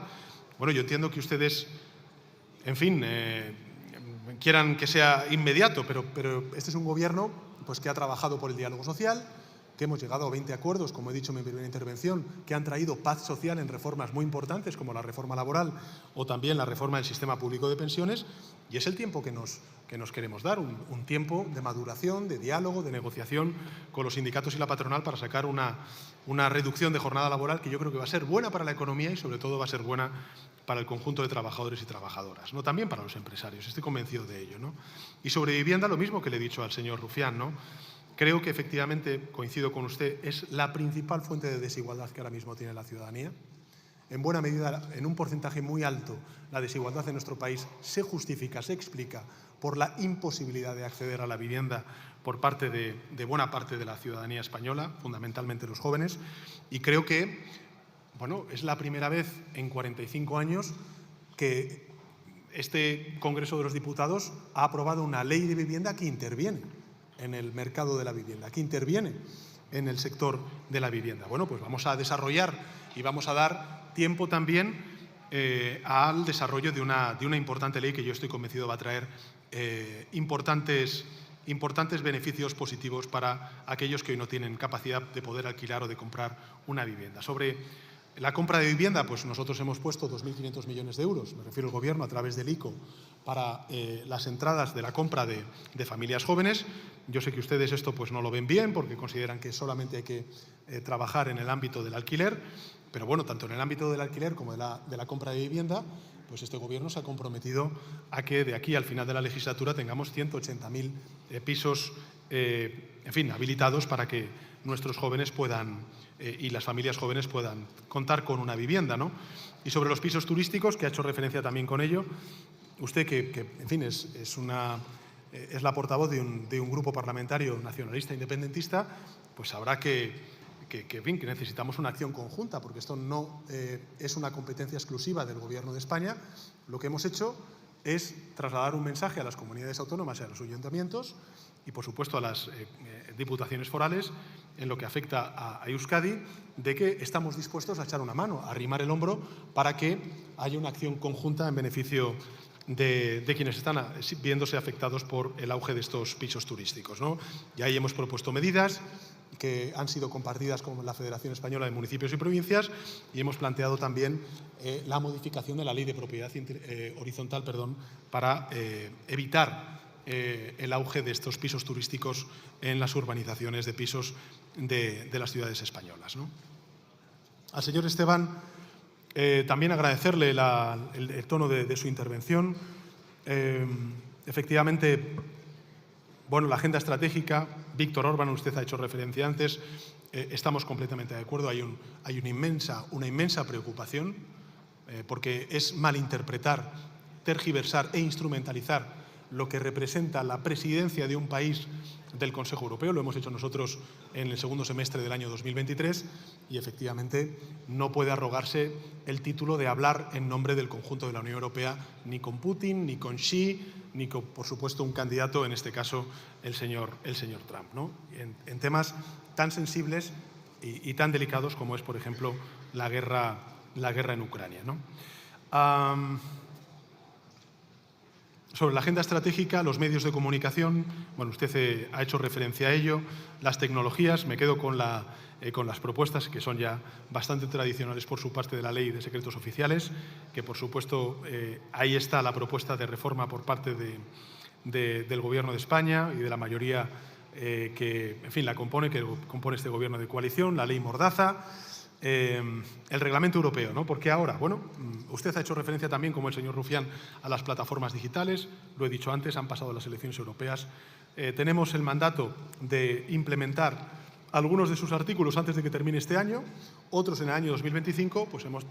Bueno, yo entiendo que ustedes, en fin, quieran que sea inmediato, pero este es un gobierno pues, que ha trabajado por el diálogo social, que hemos llegado a 20 acuerdos, como he dicho en mi primera intervención, que han traído paz social en reformas muy importantes, como la reforma laboral o también la reforma del sistema público de pensiones, y es el tiempo que nos queremos dar, un tiempo de maduración, de diálogo, de negociación con los sindicatos y la patronal para sacar una reducción de jornada laboral que yo creo que va a ser buena para la economía y sobre todo va a ser buena para el conjunto de trabajadores y trabajadoras, ¿no? También para los empresarios, estoy convencido de ello, ¿no? Y sobre vivienda, lo mismo que le he dicho al señor Rufián, ¿no? Creo que efectivamente, coincido con usted, es la principal fuente de desigualdad que ahora mismo tiene la ciudadanía. En buena medida, en un porcentaje muy alto, la desigualdad en nuestro país se justifica, se explica por la imposibilidad de acceder a la vivienda por parte de buena parte de la ciudadanía española, fundamentalmente los jóvenes, y creo que bueno, es la primera vez en 45 años que este Congreso de los Diputados ha aprobado una ley de vivienda que interviene en el mercado de la vivienda, que interviene en el sector de la vivienda. Bueno, pues vamos a desarrollar y vamos a dar tiempo también al desarrollo de una importante ley que yo estoy convencido va a traer importantes beneficios positivos para aquellos que hoy no tienen capacidad de poder alquilar o de comprar una vivienda. Sobre la compra de vivienda, pues nosotros hemos puesto 2.500 millones de euros, me refiero al Gobierno, a través del ICO, para las entradas de la compra de familias jóvenes. Yo sé que ustedes esto pues no lo ven bien porque consideran que solamente hay que trabajar en el ámbito del alquiler, pero bueno, tanto en el ámbito del alquiler como de la compra de vivienda, pues este Gobierno se ha comprometido a que de aquí al final de la legislatura tengamos 180.000 pisos en fin, habilitados para que nuestros jóvenes puedan y las familias jóvenes puedan contar con una vivienda, ¿no? Y sobre los pisos turísticos, que ha hecho referencia también con ello, usted que en fin, es la portavoz de un grupo parlamentario nacionalista independentista, pues sabrá que necesitamos una acción conjunta, porque esto no es una competencia exclusiva del Gobierno de España. Lo que hemos hecho es trasladar un mensaje a las comunidades autónomas y a los ayuntamientos y, por supuesto, a las diputaciones forales en lo que afecta a Euskadi, de que estamos dispuestos a echar una mano, a arrimar el hombro para que haya una acción conjunta en beneficio de quienes están viéndose afectados por el auge de estos pisos turísticos, ¿no? Y ahí hemos propuesto medidas que han sido compartidas con la Federación Española de Municipios y Provincias y hemos planteado también la modificación de la Ley de Propiedad Horizontal para evitar el auge de estos pisos turísticos en las urbanizaciones de pisos de las ciudades españolas, ¿no? Al señor Esteban, también agradecerle el tono de su intervención. Efectivamente, bueno, la agenda estratégica, Víctor Orbán, usted ha hecho referencia antes, estamos completamente de acuerdo. Hay una inmensa preocupación porque es malinterpretar, tergiversar e instrumentalizar lo que representa la presidencia de un país del Consejo Europeo. Lo hemos hecho nosotros en el segundo semestre del año 2023 y efectivamente no puede arrogarse el título de hablar en nombre del conjunto de la Unión Europea ni con Putin, ni con Xi, ni con, por supuesto, un candidato, en este caso el señor Trump, ¿no? En temas tan sensibles y tan delicados como es, por ejemplo, la guerra en Ucrania, ¿no? Sobre la agenda estratégica, los medios de comunicación, bueno, usted ha hecho referencia a ello, las tecnologías, me quedo con las propuestas que son ya bastante tradicionales por su parte de la Ley de Secretos Oficiales, que por supuesto ahí está la propuesta de reforma por parte del Gobierno de España y de la mayoría que compone este Gobierno de coalición, la Ley Mordaza, el reglamento europeo, ¿no? Porque ahora, bueno, usted ha hecho referencia también, como el señor Rufián, a las plataformas digitales. Lo he dicho antes, han pasado las elecciones europeas. Tenemos el mandato de implementar algunos de sus artículos antes de que termine este año, otros en el año 2025, pues hemos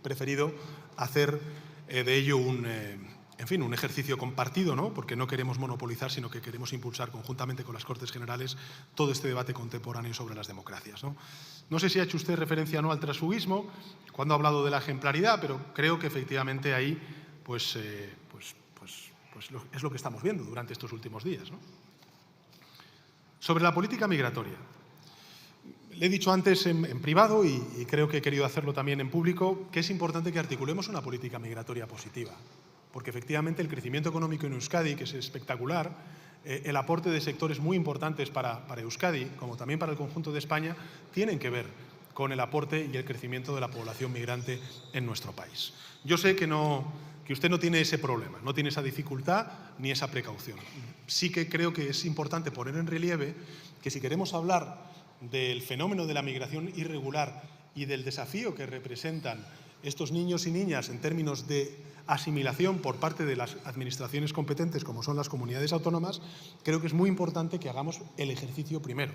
preferido hacer de ello un ejercicio compartido, ¿no? Porque no queremos monopolizar, sino que queremos impulsar conjuntamente con las Cortes Generales todo este debate contemporáneo sobre las democracias, ¿no? No sé si ha hecho usted referencia o no al transfuguismo cuando ha hablado de la ejemplaridad, pero creo que efectivamente ahí es lo que estamos viendo durante estos últimos días, ¿no? Sobre la política migratoria. le he dicho antes en privado y creo que he querido hacerlo también en público, que es importante que articulemos una política migratoria positiva, porque efectivamente el crecimiento económico en Euskadi, que es espectacular, el aporte de sectores muy importantes para Euskadi, como también para el conjunto de España, tienen que ver con el aporte y el crecimiento de la población migrante en nuestro país. Yo sé que usted no tiene ese problema, no tiene esa dificultad ni esa precaución. Sí que creo que es importante poner en relieve que si queremos hablar del fenómeno de la migración irregular y del desafío que representan estos niños y niñas en términos de asimilación por parte de las administraciones competentes, como son las comunidades autónomas, creo que es muy importante que hagamos el ejercicio primero,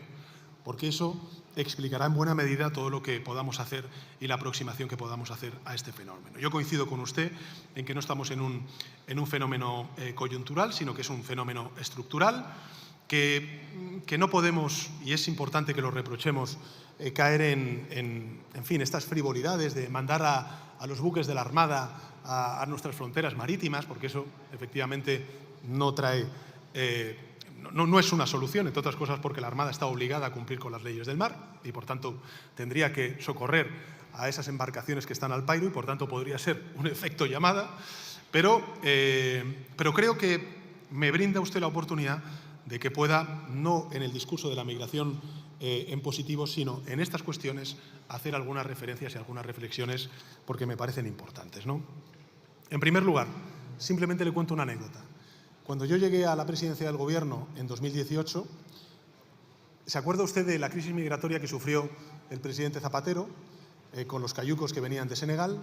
porque eso explicará en buena medida todo lo que podamos hacer y la aproximación que podamos hacer a este fenómeno. Yo coincido con usted en que no estamos en un fenómeno coyuntural, sino que es un fenómeno estructural, que no podemos, y es importante que lo reprochemos, caer en fin, estas frivolidades de mandar a los buques de la Armada a nuestras fronteras marítimas, porque eso efectivamente no trae, no es una solución, entre otras cosas porque la Armada está obligada a cumplir con las leyes del mar y por tanto tendría que socorrer a esas embarcaciones que están al pairo y por tanto podría ser un efecto llamada, pero creo que me brinda usted la oportunidad de que pueda, no en el discurso de la migración en positivo, sino en estas cuestiones, hacer algunas referencias y algunas reflexiones porque me parecen importantes, ¿no? En primer lugar, simplemente le cuento una anécdota. Cuando yo llegué a la presidencia del Gobierno en 2018, ¿se acuerda usted de la crisis migratoria que sufrió el presidente Zapatero con los cayucos que venían de Senegal?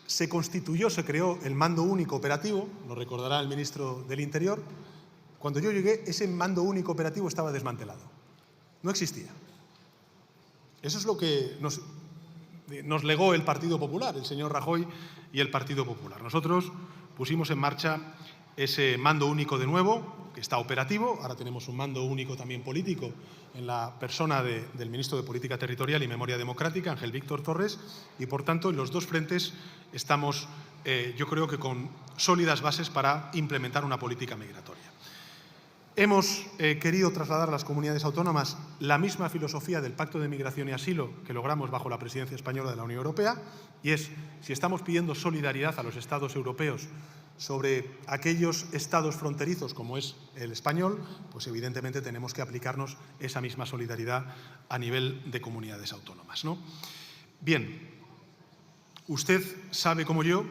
Se constituyó, se creó el mando único operativo, lo recordará el ministro del Interior. Cuando yo llegué, ese mando único operativo estaba desmantelado. No existía. Eso es lo que nos legó el Partido Popular, el señor Rajoy y el Partido Popular. Nosotros pusimos en marcha ese mando único de nuevo, que está operativo. Ahora tenemos un mando único también político en la persona del ministro de Política Territorial y Memoria Democrática, Ángel Víctor Torres, y por tanto en los dos frentes estamos, yo creo que con sólidas bases para implementar una política migratoria. Hemos querido trasladar a las comunidades autónomas la misma filosofía del Pacto de Migración y Asilo que logramos bajo la presidencia española de la Unión Europea, y es, si estamos pidiendo solidaridad a los Estados europeos sobre aquellos estados fronterizos como es el español, pues evidentemente tenemos que aplicarnos esa misma solidaridad a nivel de comunidades autónomas, ¿no? Bien, usted sabe como yo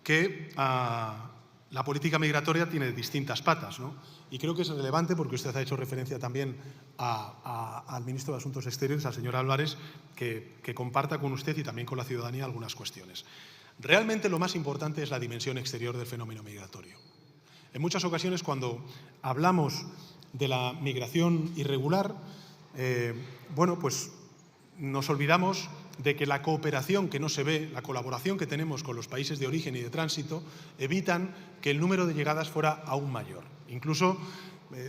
que la política migratoria tiene distintas patas, ¿no? Y creo que es relevante porque usted ha hecho referencia también al ministro de Asuntos Exteriores, al señor Álvarez, que comparta con usted y también con la ciudadanía algunas cuestiones. Realmente lo más importante es la dimensión exterior del fenómeno migratorio. En muchas ocasiones, cuando hablamos de la migración irregular, bueno, pues nos olvidamos de que la cooperación que no se ve, la colaboración que tenemos con los países de origen y de tránsito, evitan que el número de llegadas fuera aún mayor. Incluso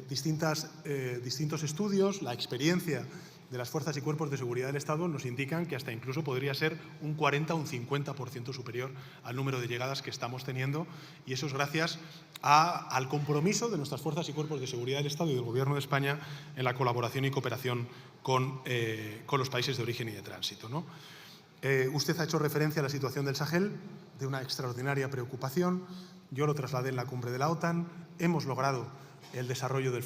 distintos estudios, la experiencia de las fuerzas y cuerpos de seguridad del Estado nos indican que hasta incluso podría ser un 40 o un 50% superior al número de llegadas que estamos teniendo, y eso es gracias al compromiso de nuestras fuerzas y cuerpos de seguridad del Estado y del Gobierno de España en la colaboración y cooperación con los países de origen y de tránsito, ¿no? Usted ha hecho referencia a la situación del Sahel, de una extraordinaria preocupación. Yo lo trasladé en la cumbre de la OTAN. Hemos logrado el desarrollo de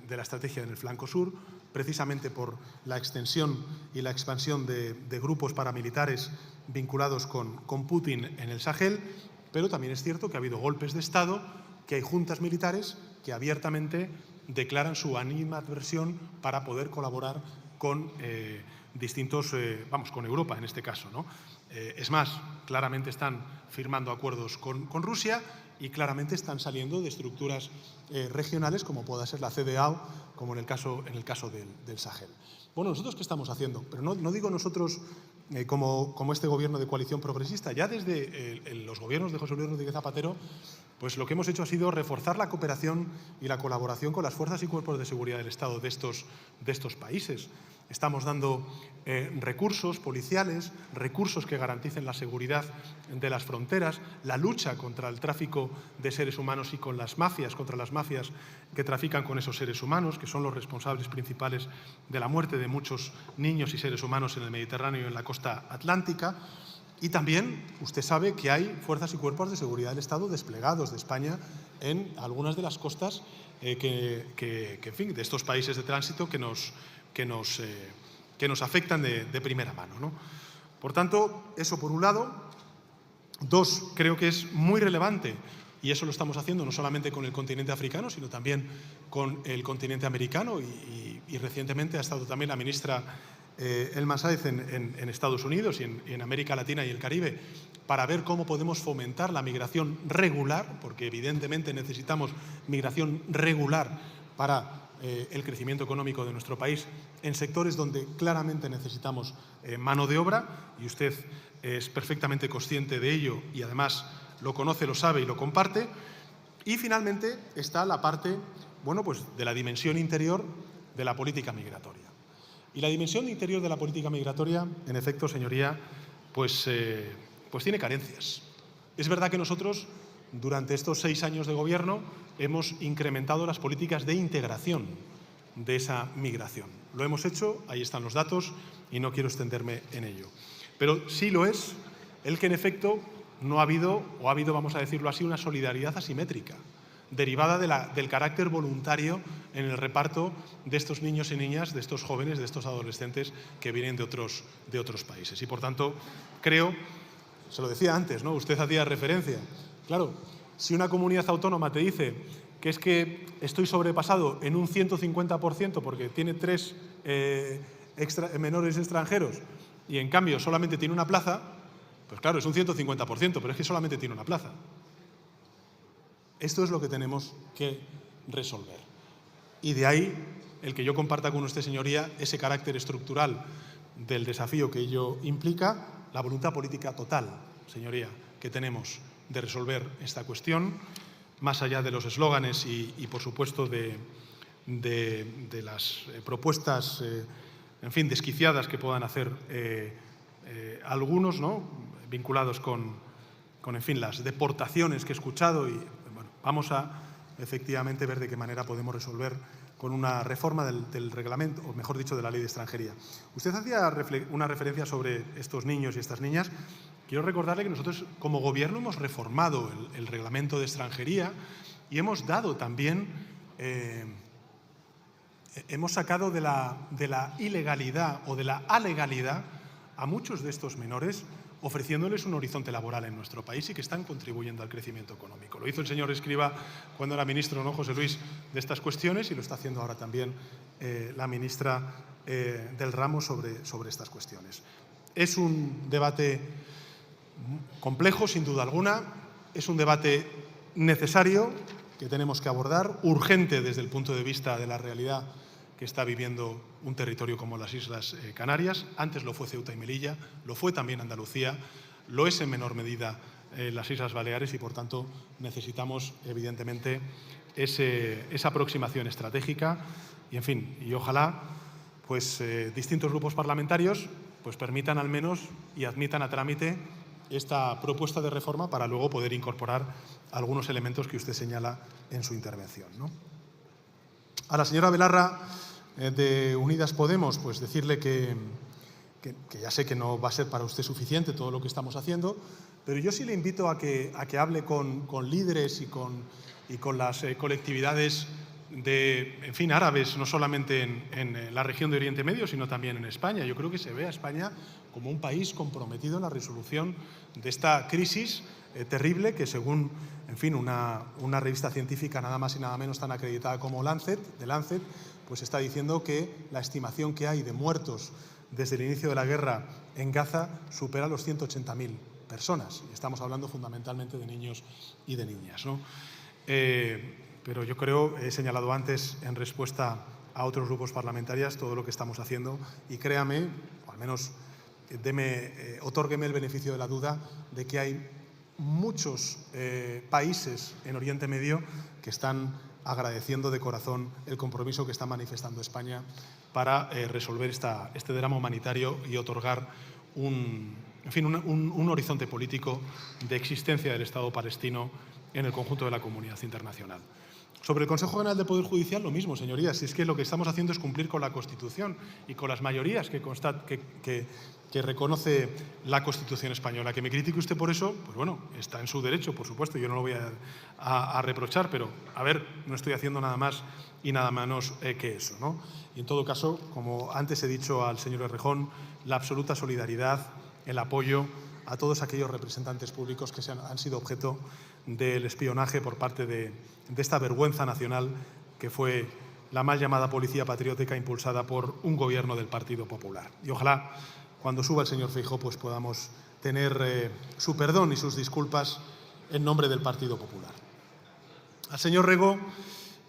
la estrategia en el flanco sur, precisamente por la extensión y la expansión de grupos paramilitares vinculados con Putin en el Sahel, pero también es cierto que ha habido golpes de Estado, que hay juntas militares que abiertamente declaran su animadversión para poder colaborar con con Europa en este caso, ¿no? Es más, claramente están firmando acuerdos con Rusia y claramente están saliendo de estructuras regionales como pueda ser la CDAO, como en el caso del Sahel. Bueno, ¿nosotros qué estamos haciendo? Pero no digo nosotros como este gobierno de coalición progresista. Ya desde los gobiernos de José Luis Rodríguez Zapatero, pues lo que hemos hecho ha sido reforzar la cooperación y la colaboración con las fuerzas y cuerpos de seguridad del Estado de estos países. Estamos dando recursos policiales, recursos que garanticen la seguridad de las fronteras, la lucha contra el tráfico de seres humanos y con las mafias, contra las mafias que trafican con esos seres humanos, que son los responsables principales de la muerte de muchos niños y seres humanos en el Mediterráneo y en la costa atlántica. Y también usted sabe que hay fuerzas y cuerpos de seguridad del Estado desplegados de España en algunas de las costas en fin, de estos países de tránsito que nos afectan de primera mano, ¿no? Por tanto, eso por un lado. Dos, creo que es muy relevante, y eso lo estamos haciendo no solamente con el continente africano, sino también con el continente americano, y recientemente ha estado también la ministra Elma Sáez en Estados Unidos y en América Latina y el Caribe, para ver cómo podemos fomentar la migración regular, porque evidentemente necesitamos migración regular para el crecimiento económico de nuestro país en sectores donde claramente necesitamos mano de obra, y usted es perfectamente consciente de ello y además lo conoce, lo sabe y lo comparte. Y finalmente está la parte, bueno, pues de la dimensión interior de la política migratoria. Y la dimensión interior de la política migratoria, en efecto, señoría, pues tiene carencias. Es verdad que nosotros, durante estos 6 años de gobierno, hemos incrementado las políticas de integración de esa migración. Lo hemos hecho, ahí están los datos, y no quiero extenderme en ello. Pero sí lo es el que, en efecto, no ha habido, o ha habido, vamos a decirlo así, una solidaridad asimétrica, derivada del carácter voluntario en el reparto de estos niños y niñas, de estos jóvenes, de estos adolescentes que vienen de otros países. Y, por tanto, creo, se lo decía antes, ¿no? Usted hacía referencia. Claro, si una comunidad autónoma te dice que es que estoy sobrepasado en un 150% porque tiene 3 menores extranjeros y, en cambio, solamente tiene una plaza, pues claro, es un 150%, pero es que solamente tiene una plaza. Esto es lo que tenemos que resolver. Y de ahí el que yo comparta con usted, señoría, ese carácter estructural del desafío que ello implica, la voluntad política total, señoría, que tenemos de resolver esta cuestión, más allá de los eslóganes y por supuesto, de las propuestas, en fin, desquiciadas que puedan hacer algunos, ¿no?, vinculados con, en fin, las deportaciones que he escuchado. Y bueno, vamos a efectivamente ver de qué manera podemos resolver con una reforma del reglamento, o mejor dicho, de la Ley de Extranjería. Usted hacía una referencia sobre estos niños y estas niñas. Quiero recordarle que nosotros, como Gobierno, hemos reformado el reglamento de extranjería y hemos dado también, hemos sacado de la ilegalidad o de la alegalidad a muchos de estos menores, ofreciéndoles un horizonte laboral en nuestro país y que están contribuyendo al crecimiento económico. Lo hizo el señor Escrivá cuando era ministro, ¿no?, José Luis, de estas cuestiones, y lo está haciendo ahora también la ministra del ramo sobre estas cuestiones. Es un debate complejo, sin duda alguna, es un debate necesario que tenemos que abordar, urgente desde el punto de vista de la realidad que está viviendo un territorio como las Islas Canarias. Antes lo fue Ceuta y Melilla, lo fue también Andalucía, lo es en menor medida las Islas Baleares, y por tanto necesitamos evidentemente esa aproximación estratégica y, en fin, y ojalá pues distintos grupos parlamentarios pues permitan al menos y admitan a trámite esta propuesta de reforma para luego poder incorporar algunos elementos que usted señala en su intervención, ¿no? A la señora Belarra, de Unidas Podemos, pues decirle que ya sé que no va a ser para usted suficiente todo lo que estamos haciendo, pero yo sí le invito a que hable con líderes y con las colectividades en fin, árabes, no solamente en la región de Oriente Medio, sino también en España. Yo creo que se ve a España como un país comprometido en la resolución de esta crisis terrible que, según, en fin, una revista científica nada más y nada menos tan acreditada como The Lancet, pues está diciendo que la estimación que hay de muertos desde el inicio de la guerra en Gaza supera los 180.000 personas. Y estamos hablando fundamentalmente de niños y de niñas, ¿no? Pero yo creo, he señalado antes en respuesta a otros grupos parlamentarios todo lo que estamos haciendo, y créame, o al menos otórgueme el beneficio de la duda de que hay muchos países en Oriente Medio que están agradeciendo de corazón el compromiso que está manifestando España para resolver este drama humanitario y otorgar un horizonte político de existencia del Estado palestino en el conjunto de la comunidad internacional. Sobre el Consejo General del Poder Judicial, lo mismo, señorías. Si es que lo que estamos haciendo es cumplir con la Constitución y con las mayorías que reconoce la Constitución española. Que me critique usted por eso, pues bueno, está en su derecho, por supuesto, yo no lo voy a reprochar, pero, a ver, no estoy haciendo nada más y nada menos que eso, ¿no? Y en todo caso, como antes he dicho al señor Errejón, la absoluta solidaridad, el apoyo a todos aquellos representantes públicos que han sido objeto del espionaje por parte de esta vergüenza nacional que fue la mal llamada policía patriótica impulsada por un gobierno del Partido Popular. Y ojalá, cuando suba el señor Feijóo, pues podamos tener su perdón y sus disculpas en nombre del Partido Popular. Al señor Rego,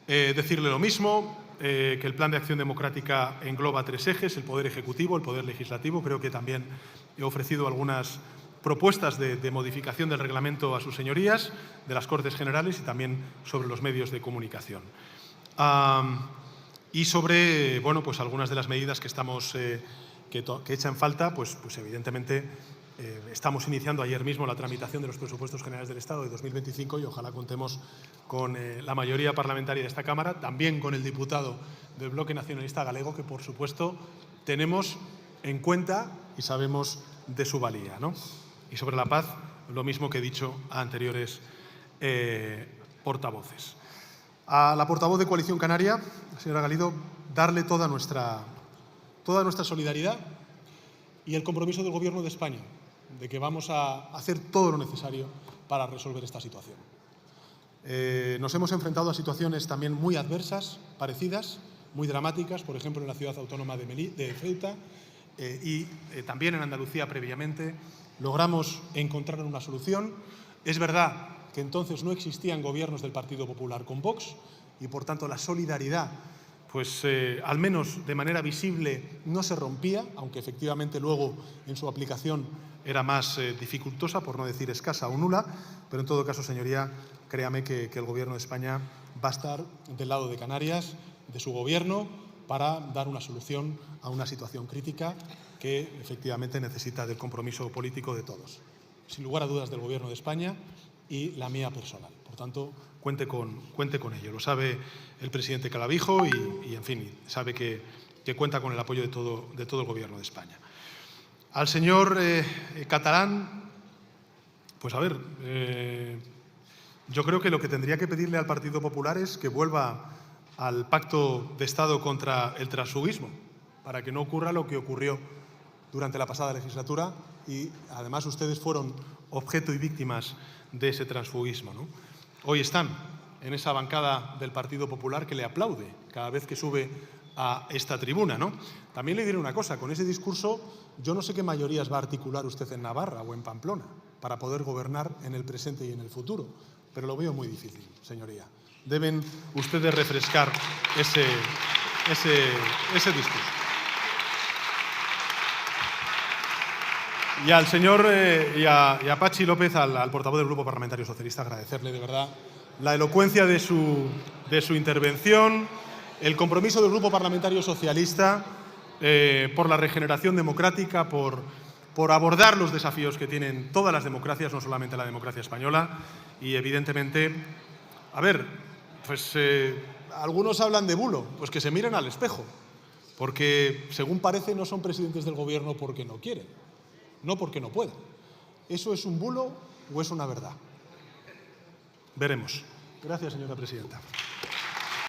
decirle lo mismo, que el Plan de Acción Democrática engloba 3 ejes, el Poder Ejecutivo, el Poder Legislativo. Creo que también he ofrecido algunas propuestas de modificación del reglamento a sus señorías, de las Cortes Generales y también sobre los medios de comunicación. Y sobre pues algunas de las medidas que echan falta, pues evidentemente estamos iniciando ayer mismo la tramitación de los presupuestos generales del Estado de 2025 y ojalá contemos con la mayoría parlamentaria de esta Cámara, también con el diputado del Bloque Nacionalista Galego, que por supuesto tenemos en cuenta y sabemos de su valía, ¿no? Y sobre la paz, lo mismo que he dicho a anteriores portavoces. A la portavoz de Coalición Canaria, señora Galido, darle toda nuestra solidaridad y el compromiso del Gobierno de España de que vamos a hacer todo lo necesario para resolver esta situación. Nos hemos enfrentado a situaciones también muy adversas, parecidas, muy dramáticas, por ejemplo, en la ciudad autónoma de Ceuta y también en Andalucía previamente. Logramos encontrar una solución. Es verdad que entonces no existían gobiernos del Partido Popular con Vox y, por tanto, la solidaridad, pues al menos de manera visible, no se rompía, aunque efectivamente luego en su aplicación era más dificultosa, por no decir escasa o nula. Pero en todo caso, señoría, créame que el Gobierno de España va a estar del lado de Canarias, de su Gobierno, para dar una solución a una situación crítica que efectivamente necesita del compromiso político de todos. Sin lugar a dudas del Gobierno de España y la mía personal. Por tanto, cuente con ello. Lo sabe el presidente Clavijo y en fin, sabe que cuenta con el apoyo de todo el Gobierno de España. Al señor Catalán, pues a ver, yo creo que lo que tendría que pedirle al Partido Popular es que vuelva al Pacto de Estado contra el transfugismo, para que no ocurra lo que ocurrió durante la pasada legislatura y, además, ustedes fueron objeto y víctimas de ese transfugismo, ¿no? Hoy están en esa bancada del Partido Popular que le aplaude cada vez que sube a esta tribuna, ¿no? También le diré una cosa, con ese discurso yo no sé qué mayorías va a articular usted en Navarra o en Pamplona para poder gobernar en el presente y en el futuro, pero lo veo muy difícil, señoría. Deben ustedes refrescar ese discurso. Y al señor y a Pachi López, al portavoz del Grupo Parlamentario Socialista, agradecerle de verdad la elocuencia de su intervención, el compromiso del Grupo Parlamentario Socialista por la regeneración democrática, por abordar los desafíos que tienen todas las democracias, no solamente la democracia española. Y, evidentemente, a ver, pues algunos hablan de bulo, pues que se miren al espejo, porque, según parece, no son presidentes del Gobierno porque no quieren, no porque no puedan. ¿Eso es un bulo o es una verdad? Veremos. Gracias, señora presidenta.